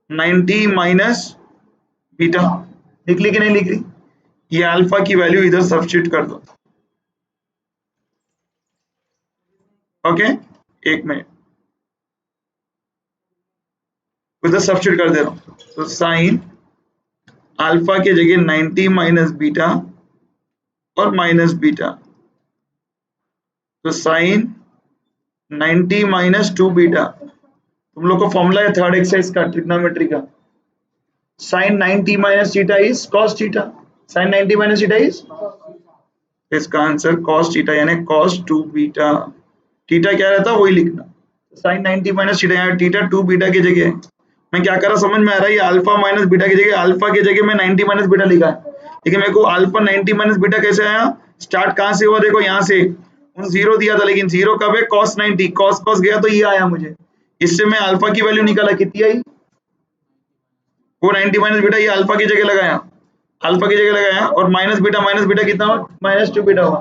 90 माइनस बीटा, निकली कि नहीं लिख रही? ये अल्फा की वैल्यू इधर सब्स्टिट्यूट कर दो। ओके एक मिनट उधर सब्स्टिट्यूट कर दे रहा हूँ, तो साइन अल्फा की जगह 90 माइनस बीटा और माइनस बीटा, तो साइन 90 माइनस 2 बीटा। तुम लोग को फॉर्मूला है थर्ड एक्सरसाइज का ट्रिग्नोमेट्री का, sine 90 minus theta is cos theta, sine 90 minus theta is, इसका आंसर कॉस थीटा यानी कॉस 2 बीटा। थीटा क्या रहता है वही लिखना, साइन 90 माइनस थीटा, यहाँ थीटा 2 बीटा की जगह मैं क्या कर रहा समझ में आ रहा है, ये अल्फा माइनस बीटा की जगह अल्फा की जगह मैं 90 माइनस बीटा लिखा है, लेकिन मेरे को अल्फा 90 माइनस बीटा कैसे आया, स्टार्ट कहाँ से हुआ देखो यहाँ से, जीरो दिया था लेकिन जीरो कब है कॉस 90, कॉस कॉस गया तो ये आया मुझे, इससे मैं अल्फा की वैल्यू निकाला कितनी आई, वो 90 माइनस बीटा, ये अल्फा की जगह लगाया, अल्फा की जगह लगाया और माइनस बीटा कितना हुआ माइनस 2 बीटा हुआ,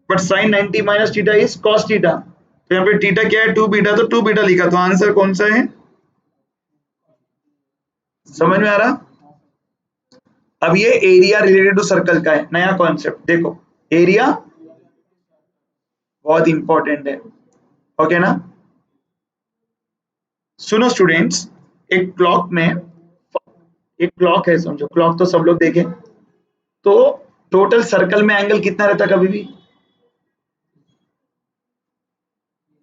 but sine 90 minus theta is cos theta, तो यहाँ पे थीटा क्या है 2 बीटा, तो 2 बीटा लिखा, तो आंसर कौन सा है? समझ में आ रहा? अब ये एरिया रिलेटेड टू सर्कल का है, नया कॉन्सेप्ट देखो, एरिया बहुत इंपॉर्टेंट है, ओके ना। सुनो स्टूडेंट्स, एक क्लॉक में, एक क्लॉक है समझो, क्लॉक तो सब लोग देखें, तो टोटल सर्कल में एंगल कितना रहता कभी भी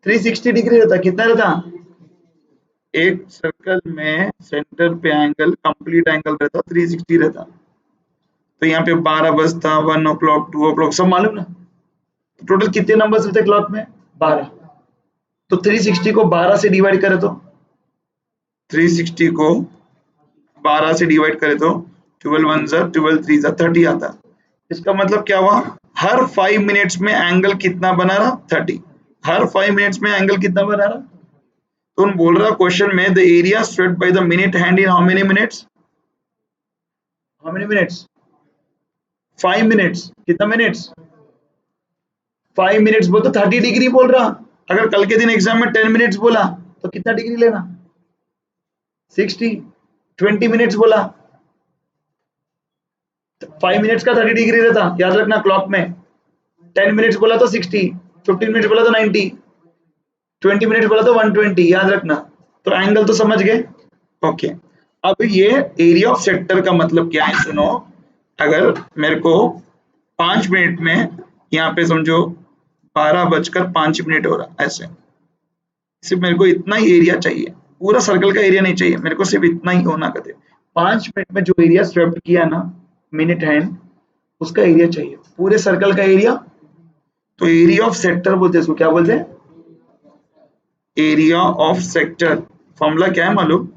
360 डिग्री रहता, कितना रहता? एक सर्कल में सेंटर पे एंगल कंप्लीट एंगल रहता 360 रहता, तो यहाँ पे 12 बजता, 1 ओ क्लॉक 2 ओ क्लॉक सब मालूम ना, तो टोटल कितने नंबर्स रहते क्लॉक में 12, तो 360 को 12 से डिवाइड करे तो 360 को 12 से डिवाइड करे तो 12 1 जा 12 3 जा 30 आता, इसका मतलब क्या हुआ हर 5 मिनट्स में एंगल कितना बना रहा 30, हर 5 मिनट्स में एंगल कितना बना रहा, तो उन बोल रहा क्वेश्चन में the area sweat by the minute hand in how many minutes, how many minutes 5 minutes, कितना मिनट्स 5 मिनट्स बोल तो 30 डिग्री बोल रहा, अगर कल के दिन एग्जाम में 10 मिनट्स बोला तो कितना डिग्री लेना 60, 20 मिनट्स बोला 5 मिनट्स का 30 डिग्री रहता, याद रखना क्लॉक में, 10 मिनट्स बोला तो 60, 15 मिनट्स बोला तो 90, 20 मिनट्स बोला तो 120, याद रखना, तो एंगल तो समझ गए, ओके। अब ये एरिया ऑफ सेक्टर का मतलब क्या है सुनो, अगर मेरे को 5 मिनट में यहाँ पे समझो 12 बजकर 5 मिनट हो रहा ऐसे, सिर्फ मेरे को इतना ही एरिया चाहिए, पूरा सर्कल का एरिया नहीं चाहिए मेरे को, सिर्फ इतना ही होना कहते 5 मिनट में जो एरिया स्वेप्ट किया ना मिनट हैंड, उसका एरिया चाहिए पूरे सर्कल का एरिया। तो एरिया ऑफ सेक्टर बोलते हैं इसको, क्या बोलते हैं? Area of sector. फॉर्मूला क्या है मालूम?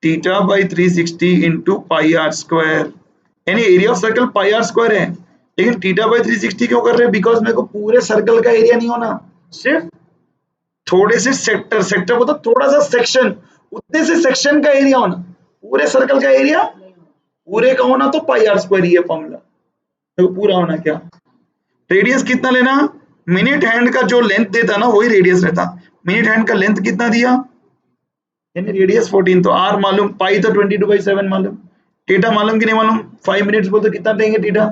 Theta by 360 into pi R square, यानी area of circle pi R square है, लेकिन थीटा बाई 360 क्यों कर रहे हैं? बिकॉज मेरे को पूरे सर्कल का एरिया नहीं होना, सिर्फ थोड़े से सेक्टर, सेक्टर मतलब थोड़ा सा सेक्शन, उतने से सेक्शन का एरिया होना, पूरे सर्कल का एरिया पूरे का होना तो पाई आर स्क्वायर ही है फॉर्मूला। तो पूरा होना क्या? रेडियस कितना लेना? मिनट हैंड का जो लेंथ देता ना वही रेडियस रहता। मिनट हैंड का लेंथ कितना दिया, यानी रेडियस 14, तो आर मालूम, पाई तो 22/7 मालूम, थीटा मालूम कि नहीं मालूम? 5 मिनट्स बोलते कितना लेंगे थीटा?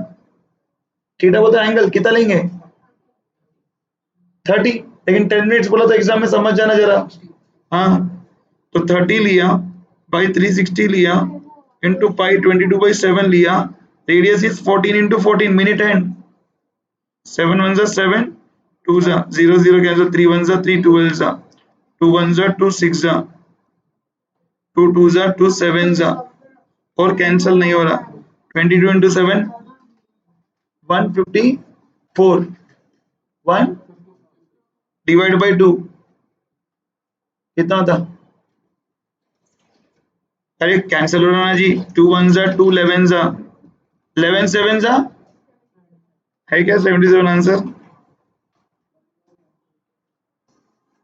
थीटा बोलते एंगल कितना लेंगे? 30, लेकिन 10 मिनट्स बोला तो एग्जाम में समझ जाना जरा। हाँ, तो 30 लिया बाई 360 लिया इंटू पाई 22/7 लिया, radius is 14 into 14 minute hand. 7 1 7, 2 0 0 cancel, 3 1 3 12 2 1 2 6 2 2 2 7 और कैंसिल नहीं हो रहा। 22 इंटू 7 154, 1 डिवाइड बाई 2 कितना था? अरे कैंसिल हो रहा ना जी, 2 1 2 11 11 7 है क्या 77 आंसर?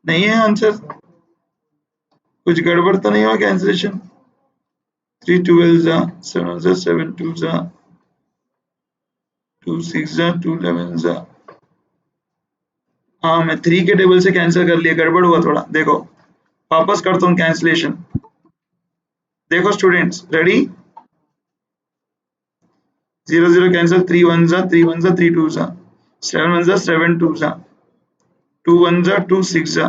नहीं है आंसर, कुछ गड़बड़ तो नहीं हुआ कैंसिलेशन? 3 12 7 7 2 2 6 2 11 हाँ, मैं 3 के टेबल से कैंसिल कर लिया, गड़बड़ हुआ थोड़ा। देखो वापस करता हूँ कैंसिलेशन। देखो students, ready? 0 0 cancel, 3 1 3 1 3 2 7 1 7 2 2 1 2 6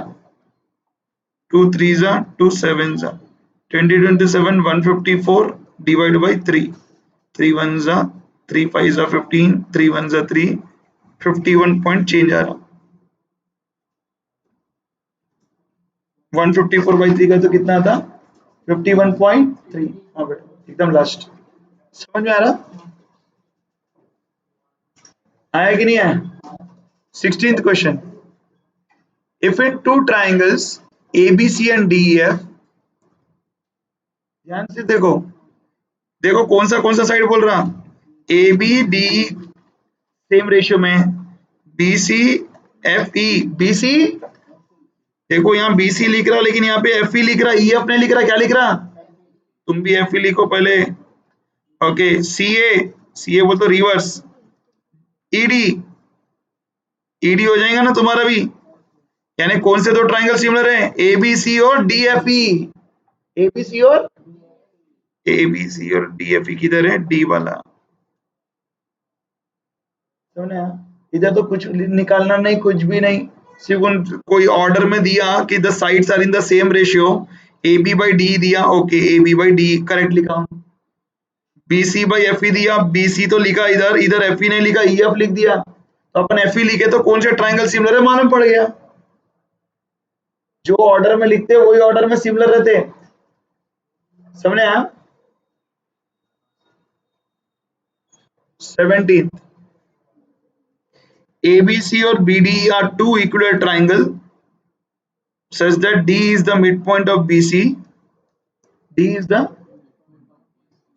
2 3 2 7 20 27 154 divide by 3, 3 1 3 5 15, 3 1 3, 51 point change आ रहा। 154/3 का तो कितना था? 51.3। हाँ बेटा एकदम लास्ट। समझ में आ रहा? आया कि नहीं आया? 16th question, if in two triangles ABC and DEF, ध्यान से देखो, देखो कौन सा साइड बोल रहा? ABD सेम रेशियो में, BCFE, BC देखो यहाँ BC लिख रहा लेकिन यहाँ पे FE लिख रहा, EF नहीं लिख रहा, क्या लिख रहा? तुम भी FE लिखो पहले। ओके, CA बोल तो रिवर्स, ED हो जाएगा ना तुम्हारा भी। यानी कौन से दो ट्राइंगल सिमिलर हैं? ABC और DFE। ABC और DFE किधर है? D वाला। सुना? इधर तो कुछ निकालना नहीं, कुछ भी नहीं, सिर्फ उन कोई ऑर्डर में दिया कि the sides are in the same ratio, AB/D दिया, ओके AB/D करेक्ट लिखा हूं। BC/FE दिया, BC तो लिखा इधर, इधर FE नहीं लिखा, EF लिख दिया, तो अपन FE लिखे तो कौन से ट्राइंगल सिमिलर है मालूम पड़ गया। जो ऑर्डर में लिखते हैं वही ऑर्डर में सिमिलर रहते हैं। समझे आप? 17th, ABC और BDE are two equilateral triangle such that D is the midpoint of BC. D is the,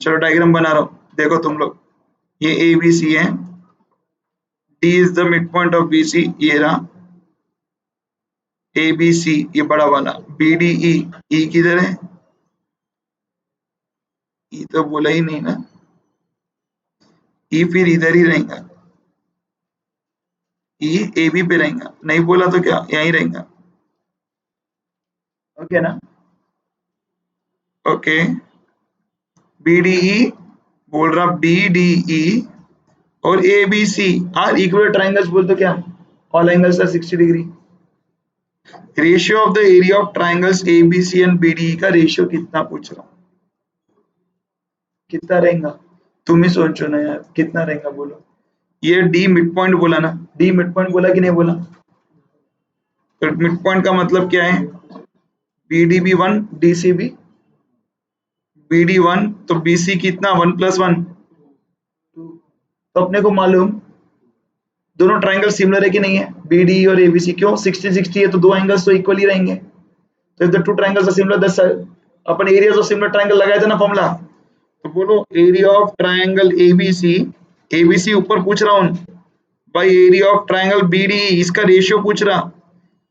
चलो डायग्राम बना रहा हूं, देखो तुम लोग, ये ABC है, D is the midpoint of BC, ये रहा ABC, ये बड़ा वाला, BDE, E किधर है? E तो बोला ही नहीं ना, E फिर इधर ही रहेगा, E AB पे रहेगा, नहीं बोला तो क्या यहीं रहेगा। ओके ना? ओके, BDE बोल रहा BDE और ABC आर इक्वल ट्राइंगल्स बोल तो क्या? All angles are 60 degree. Ratio of the area of triangles ABC and BDE का रेशियो कितना पूछ रहा हूँ, कितना रहेगा? तुम ही सोचो ना यार, कितना रहेगा बोलो। ये D मिड पॉइंट बोला ना, D मिड पॉइंट बोला कि नहीं बोला? तो मिड पॉइंट का मतलब क्या है? BD भी 1, DC भी BD 1, तो BC कितना 1 + 1 2। तो अपने को मालूम दोनों ट्राइंगल सिमिलर है कि नहीं है, BD और ABC। क्यों 60 60 है तो दो एंगल्स तो इक्वल ही रहेंगे। तो if the two triangles are similar अपन एरियाज ऑफ सिमिलर ट्राइंगल लगाए थे ना फॉर्मूला। तो बोलो area of triangle ABC, ABC ऊपर पूछ रहा हूं, by area of triangle BD, इसका रेशियो पूछ रहा,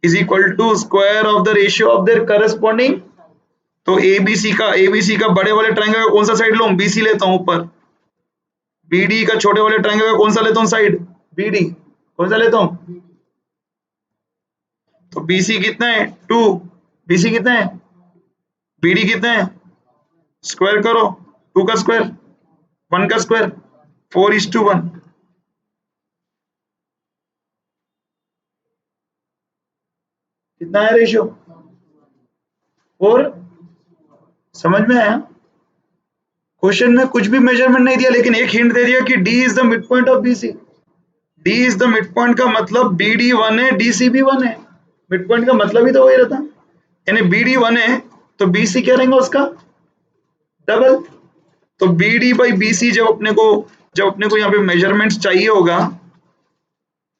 is equal to square of the ratio of their corresponding. तो ABC का बड़े वाले ट्राइंगल का कौन सा साइड लूं, BC लेता हूं ऊपर। BD का छोटे वाले ट्राइंगल का कौन सा लेता हूं साइड, BD। कौन सा लेता हूं, तो BC कितना है 2, BC कितना है, BD कितना है, स्क्वायर करो, 2 का स्क्वायर 1 का स्क्वायर 4:1। कितना है रेशियो 4। समझ में आया। क्वेश्चन में कुछ भी मेजरमेंट नहीं दिया, लेकिन एक हिंट दे दिया कि D is the mid point of BC। D is the mid point का मतलब BD 1 है, DC भी 1 है। मिड पॉइंट का मतलब ही तो वही रहता, यानी BD 1 है तो BC क्या रहेगा उसका डबल। तो BD बाई BC जब अपने को यहाँ पे मेजरमेंट्स चाहिए होगा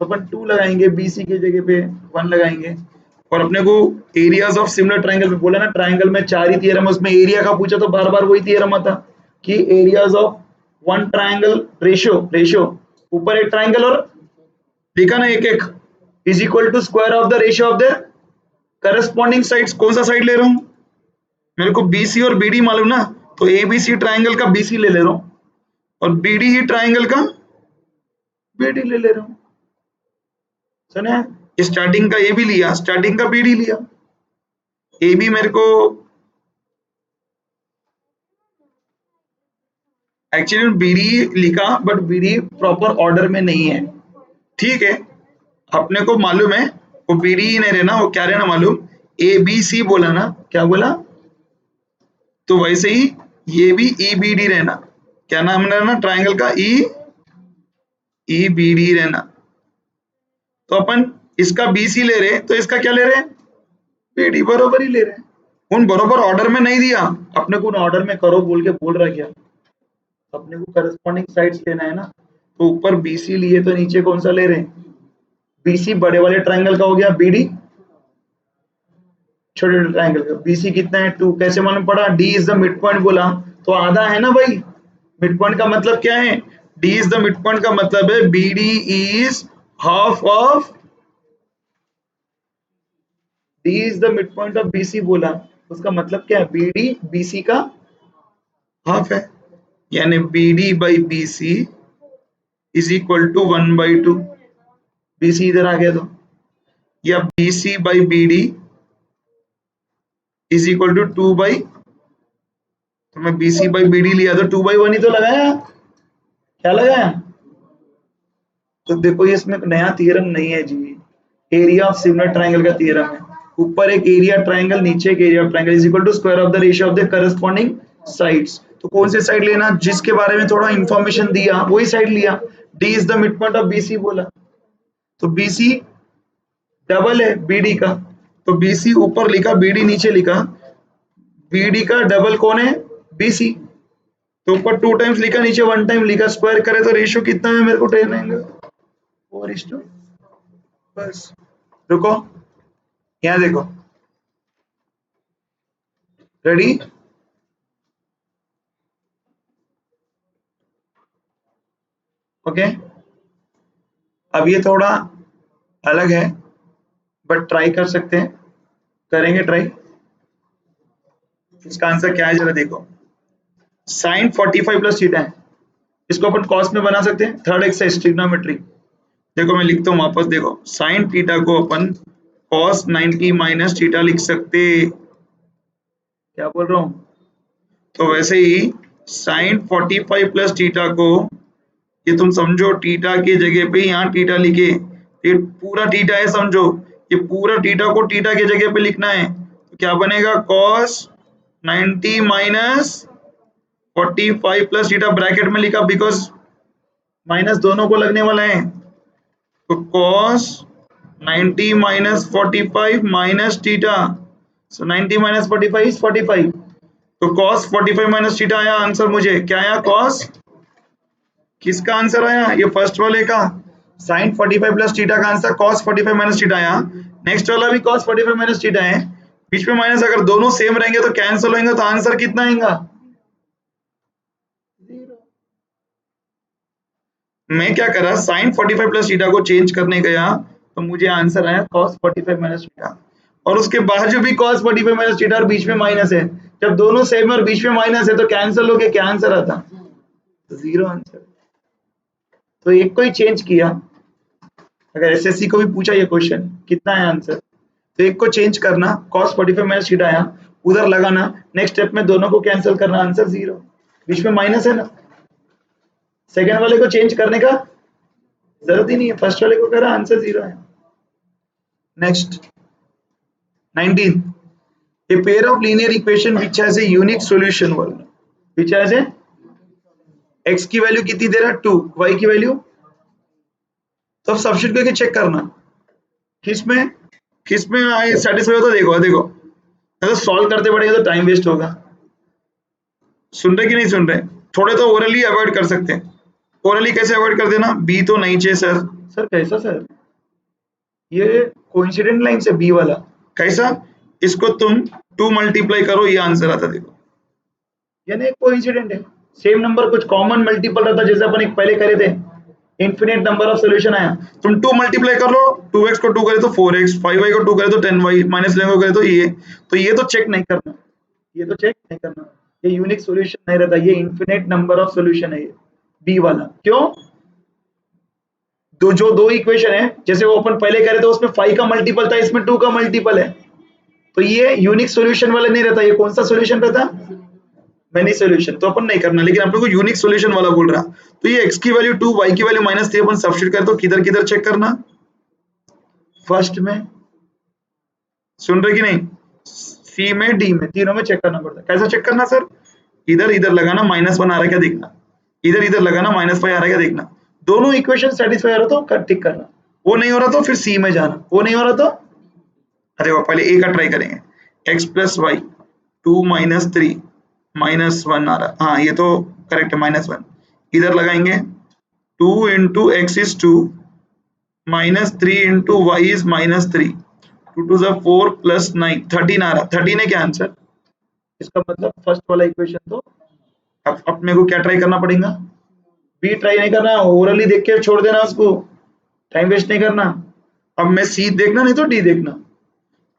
तो अपन 2 लगाएंगे, BC की जगह पे 1 लगाएंगे। और अपने को एरियाज ऑफ सिमिलर ट्राइंगल में बोला ना, ट्राइंगल में 4 ही थियरम है, उसमें एरिया का पूछा तो बार बार वही थियरम आता कि areas of one triangle ratio ऊपर एक ट्राइंगल और लिखा ना एक एक is equal to square of the ratio of their corresponding sides. कौन सा साइड ले रहा हूं, मेरे को BC और BD मालूम ना, तो ABC ट्राइंगल का BC ले रहा हूं और BD ही ट्राइंगल का BD ले रहा हूं। सुना, स्टार्टिंग का ए भी लिया, स्टार्टिंग का BD लिया। ए भी मेरे को एक्चुअली BD लिखा, बट BD प्रॉपर ऑर्डर में नहीं है। ठीक है, अपने को मालूम है वो BD ही नहीं रहना, वो क्या रहना मालूम, ABC बोला ना, क्या बोला, तो वैसे ही ये भी EBD रहना। क्या नाम रहना ट्राइंगल का, EBD रहना। तो अपन इसका BC ले रहे तो इसका क्या ले रहे, BD बरोबर ही ले रहे। उन बरोबर ऑर्डर में नहीं दिया, अपने को ऑर्डर में करो बोल के बोल रहा क्या, अपने को करस्पॉन्डिंग साइड्स लेना है ना। तो ऊपर BC लिए तो नीचे कौन सा ले रहे हैं, BC बड़े वाले ट्राइंगल का हो गया, BD छोटे ट्राइंगल का। BC कितना है 2, कैसे मालूम पड़ा, D is the mid point बोला तो आधा है ना भाई। मिड पॉइंट का मतलब क्या है, D is the mid point का मतलब है BD is half of, D is the mid point of BC बोला, उसका मतलब क्या है, BD BC का हाफ है, यानी BD by BC is equal to 1/2। BC इधर आ गया तो, या BC by BD is equal to 2 तो मैं BC बाई BD लिया तो 2/1 ही तो लगाया, क्या लगाया। तो देखो ये इसमें नया थियरम नहीं है जी, एरिया ऑफ सिमिलर ट्राइंगल का थियरम है। ऊपर एक एरिया ट्राइंगल, नीचे एक area triangle is equal to square of the ratio of the corresponding sides. तो कौन से साइड लेना, जिसके बारे में थोड़ा इंफॉर्मेशन दिया वही साइड लिया। D is the mid point of BC बोला, तो BC डबल है BD का, तो BC ऊपर लिखा BD नीचे लिखा, BD का डबल कौन है BC। तो ऊपर 2 टाइम्स लिखा, नीचे 1 टाइम लिखा, स्क्वायर करे तो रेशियो कितना है मेरे को 10 एंगल 4:, बस। रुको, यहाँ देखो, रेडी, ओके। अब ये थोड़ा अलग है बट ट्राई कर सकते हैं, करेंगे ट्राई। इसका आंसर क्या है जरा देखो, साइन 45 प्लस थीटा है, इसको अपन कॉस में बना सकते हैं, थर्ड एक्सरसाइज ट्रिग्नोमेट्री। देखो मैं लिखता हूँ वापस, देखो साइन थीटा को अपन कॉस 90 माइनस थीटा लिख सकते, क्या बोल रहा हूँ। तो वैसे ही साइन 45 प्लस थीटा को, ये तुम समझो थीटा की जगह पे यहाँ थीटा लिखे, ये पूरा थीटा है समझो, ये पूरा थीटा को थीटा की जगह पे लिखना है, तो क्या बनेगा cos 90 minus 45 plus theta, bracket में लिखा बिकॉज माइनस दोनों को लगने वाला है, तो cos 90 minus 45 minus theta, so 90 minus 45 is 45। तो cos 45 माइनस थीटा आया आंसर मुझे, क्या आया cos, किसका आंसर आया, ये फर्स्ट वाले का। sin 45 प्लस थीटा का आंसर cos 45 माइनस थीटा आया। नेक्स्ट वाला भी cos 45 माइनस थीटा है, बीच में माइनस, अगर दोनों सेम रहेंगे तो कैंसिल होंगे, तो आंसर कितना आएगा, मैं क्या करा, sin 45 प्लस थीटा को चेंज करने गया तो मुझे आंसर आया cos 45 माइनस थीटा, और उसके बाद जो भी cos 45 माइनस थीटा और बीच में माइनस है, जब दोनों सेम है और बीच में माइनस है तो कैंसिल हो गया, क्या आंसर आता, जीरो आंसर। तो एक को ही चेंज किया, अगर एसएससी को भी पूछा ये क्वेश्चन कितना है आंसर, तो एक को चेंज करना, cos 45 माइनस थीटा आया, उधर लगाना, नेक्स्ट स्टेप में दोनों को कैंसिल करना, आंसर जीरो, बीच में माइनस है ना, सेकेंड वाले को चेंज करने का जरूरत ही नहीं है, फर्स्ट वाले को करा, आंसर जीरो है। Next 19, a pair of linear equation which has a unique solution world, which has a x की वैल्यू कितनी दे रहा है 2, y की वैल्यू, तो अब सब्स्टिट्यूट करके चेक करना किसमें किसमें सेटिस्फाई होता, देखो देखो, अगर सॉल्व करते पड़ेगा तो टाइम वेस्ट होगा। सुन रहे कि नहीं सुन रहे, थोड़े तो ओरली अवॉइड कर सकते हैं। ओरली कैसे अवॉइड कर देना, बी तो नहीं चाहिए सर, सर कैसा सर, ये कोइंसिडेंट लाइन से बी वाला कैसा, इसको तुम 2 मल्टीप्लाई करो, ये आंसर आता, देखो यानी एक कोइंसिडेंट है, सेम नंबर कुछ कॉमन मल्टीपल रहता, जैसे अपन एक पहले करे थे, इन्फिनिट नंबर ऑफ सॉल्यूशन आया, तुम 2 मल्टीप्लाई कर लो, 2x को 2 करे तो 4x, 5y को 2 करे तो 10y, माइनस 11 को करे तो ये तो चेक नहीं करना, ये तो चेक नहीं करना, ये यूनिक सॉल्यूशन नहीं रहता, ये इन्फिनिट नंबर ऑफ सॉल्यूशन है, ये बी वाला। क्यों, जो दो इक्वेशन है, जैसे वो अपन पहले करे तो उसमें 5 का मल्टीपल था, इसमें 2 का मल्टीपल है, तो ये यूनिक सॉल्यूशन वाला नहीं रहता, ये कौन सा सॉल्यूशन रहता, मैनी सॉल्यूशन, तो अपन नहीं करना, लेकिन अपन को यूनिक सॉल्यूशन वाला बोल रहा। तो ये x की वैल्यू 2, y की वैल्यू -3 अपन सब्स्टिट्यूट करते, तो किधर किधर चेक करना, फर्स्ट में, सुन रहे कि नहीं, सी में, डी में, तीनों में चेक करना पड़ता है। कैसा चेक करना सर, इधर इधर लगाना, -1 आ रहा है क्या देखना, इधर इधर लगाना, -5 आ रहा है क्या देखना, दोनों इक्वेशन सेटिस्फाई हो रहा तो टिक करना, वो नहीं हो रहा तो फिर सी में जाना, वो नहीं हो रहा तो, अरे वो पहले ए का ट्राई करेंगे, x प्लस वाई 2 - 3 -1 आ रहा, हाँ ये तो करेक्ट है, -1, इधर लगाएंगे, 2 into x is 2 -3 into y is -3, 2 2 ज़ा 4 प्लस 9 13 आ रहा, 13 है क्या आंसर, इसका मतलब फर्स्ट वाला इक्वेशन, तो अब अपने को क्या ट्राई करना पड़ेगा, बी ट्राई नहीं करना, ओरली देख के छोड़ देना उसको, टाइम वेस्ट नहीं करना। अब मैं सी देखना, नहीं तो डी देखना,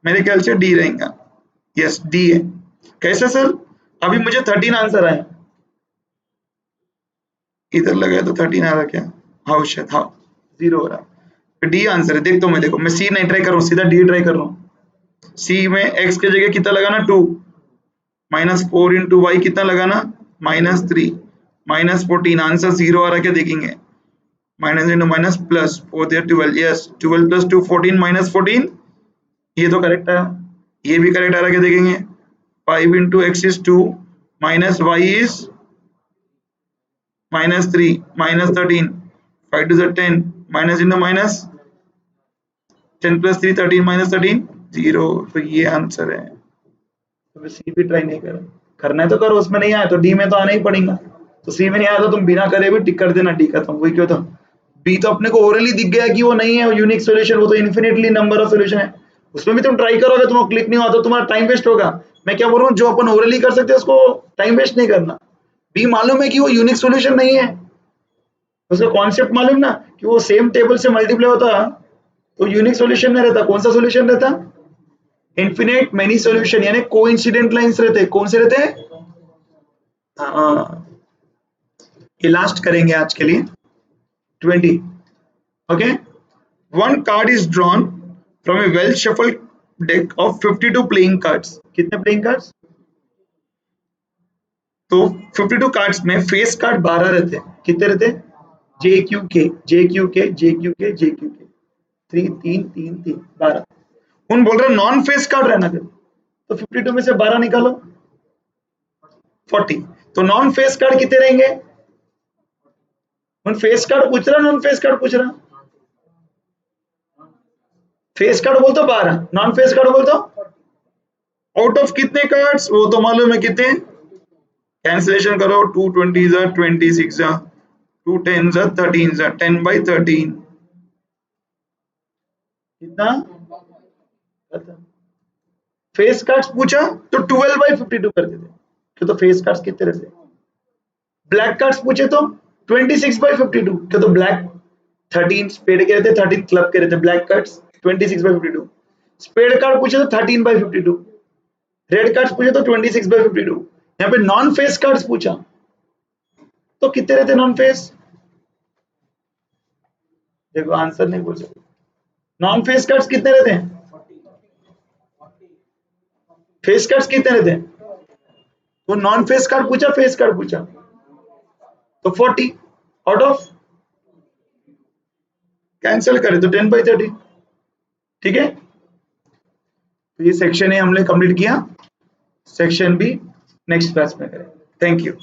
मेरे ख्याल से डी रहेगा, यस डी है। कैसे सर, अभी मुझे 13 आंसर आया, इधर लगाया तो 13 आ रहा क्या, हाउ शायद, हाँ जीरो हो रहा, डी आंसर है, देख तो मैं, देखो मैं सी नहीं ट्राई कर रहा हूँ, सीधा डी ट्राई कर रहा हूँ। सी में एक्स के जगह कितना लगाना 2, -4 इंटू वाई कितना लगाना -3, -14, आंसर जीरो आ रहा क्या देखेंगे, minus into minus plus 4 there 12, yes 12 plus 2 14 -14, ये तो करेक्ट है, ये भी करेक्ट आ रहा क्या देखेंगे, 5 into x is 2 minus y is -3 -13, 5 to the 10 minus into minus 10 plus 3 13 -13 0, तो ये आंसर है। तो सी भी ट्राई नहीं करा, करना है तो करो, उसमें नहीं आया तो डी में तो आना ही पड़ेगा, तो सी में नहीं आया तो तुम बिना करे भी टिक कर देना, डी का तो वही क्यों था, बी तो अपने को ओरली दिख गया कि वो नहीं है यूनिक सॉल्यूशन, वो तो इन्फिनिटली नंबर ऑफ सॉल्यूशन है, उसमें भी तुम ट्राई करोगे, तुमको क्लिक नहीं हुआ तो तुम्हारा टाइम वेस्ट होगा। मैं क्या बोल रहा हूँ, जो अपन ओरली कर सकते हैं उसको टाइम वेस्ट नहीं करना, बी मालूम है कि वो यूनिक सॉल्यूशन नहीं है, उसका कॉन्सेप्ट मालूम ना कि वो सेम टेबल से मल्टीप्लाई होता तो यूनिक सॉल्यूशन में रहता, कौन सा सॉल्यूशन रहता, इन्फिनिट मेनी सॉल्यूशन, यानी कोइंसिडेंट लाइंस रहते, कौन से रहते हैं, हाँ, ये लास्ट करेंगे आज के लिए 20, okay. One card is drawn from A well shuffled deck of 52 playing cards, कितने प्लेइंग कार्ड्स, तो 52 कार्ड्स में फेस कार्ड 12 रहते हैं, कितने रहते हैं, जे क्यू के जे क्यू के जे क्यू के जे क्यू के, 3 3 3 3 12, उन बोल रहे नॉन फेस कार्ड रहना कर, तो 52 में से 12 निकालो 40, तो नॉन फेस कार्ड कितने रहेंगे, उन फेस कार्ड पूछ रहा, नॉन फेस कार्ड पूछ रहा, फेस कार्ड बोल तो 12, नॉन फेस कार्ड बोल तो आउट ऑफ कितने कार्ड्स वो तो मालूम है कितने, कैंसिलेशन करो, 220 जा 26 जा 210 जा 13 जा 10/13 कितना, फेस कार्ड्स पूछा तो 12/52 कर देते, तो फेस कार्ड्स कितने रहते, ब्लैक कार्ड्स पूछे तो 26/52, तो ब्लैक 13 स्पेड के रहते, 13 क्लब के रहते, ब्लैक कार्ड्स 26/52, स्पेड कार्ड पूछे तो 13/52, रेड कार्ड्स पूछे तो 26/52, यहाँ पे नॉन फेस कार्ड्स पूछा तो कितने रहते नॉन फेस, देखो आंसर नहीं बोल सकते, नॉन फेस कार्ड्स कितने रहते हैं, फेस कार्ड्स कितने रहते हैं, वो नॉन फेस कार्ड पूछा फेस कार्ड पूछा, तो 40 आउट ऑफ, कैंसिल करे तो 10/13, ठीक है। तो ये सेक्शन ए हमने कंप्लीट किया, सेक्शन बी नेक्स्ट क्लास में करें। Thank you.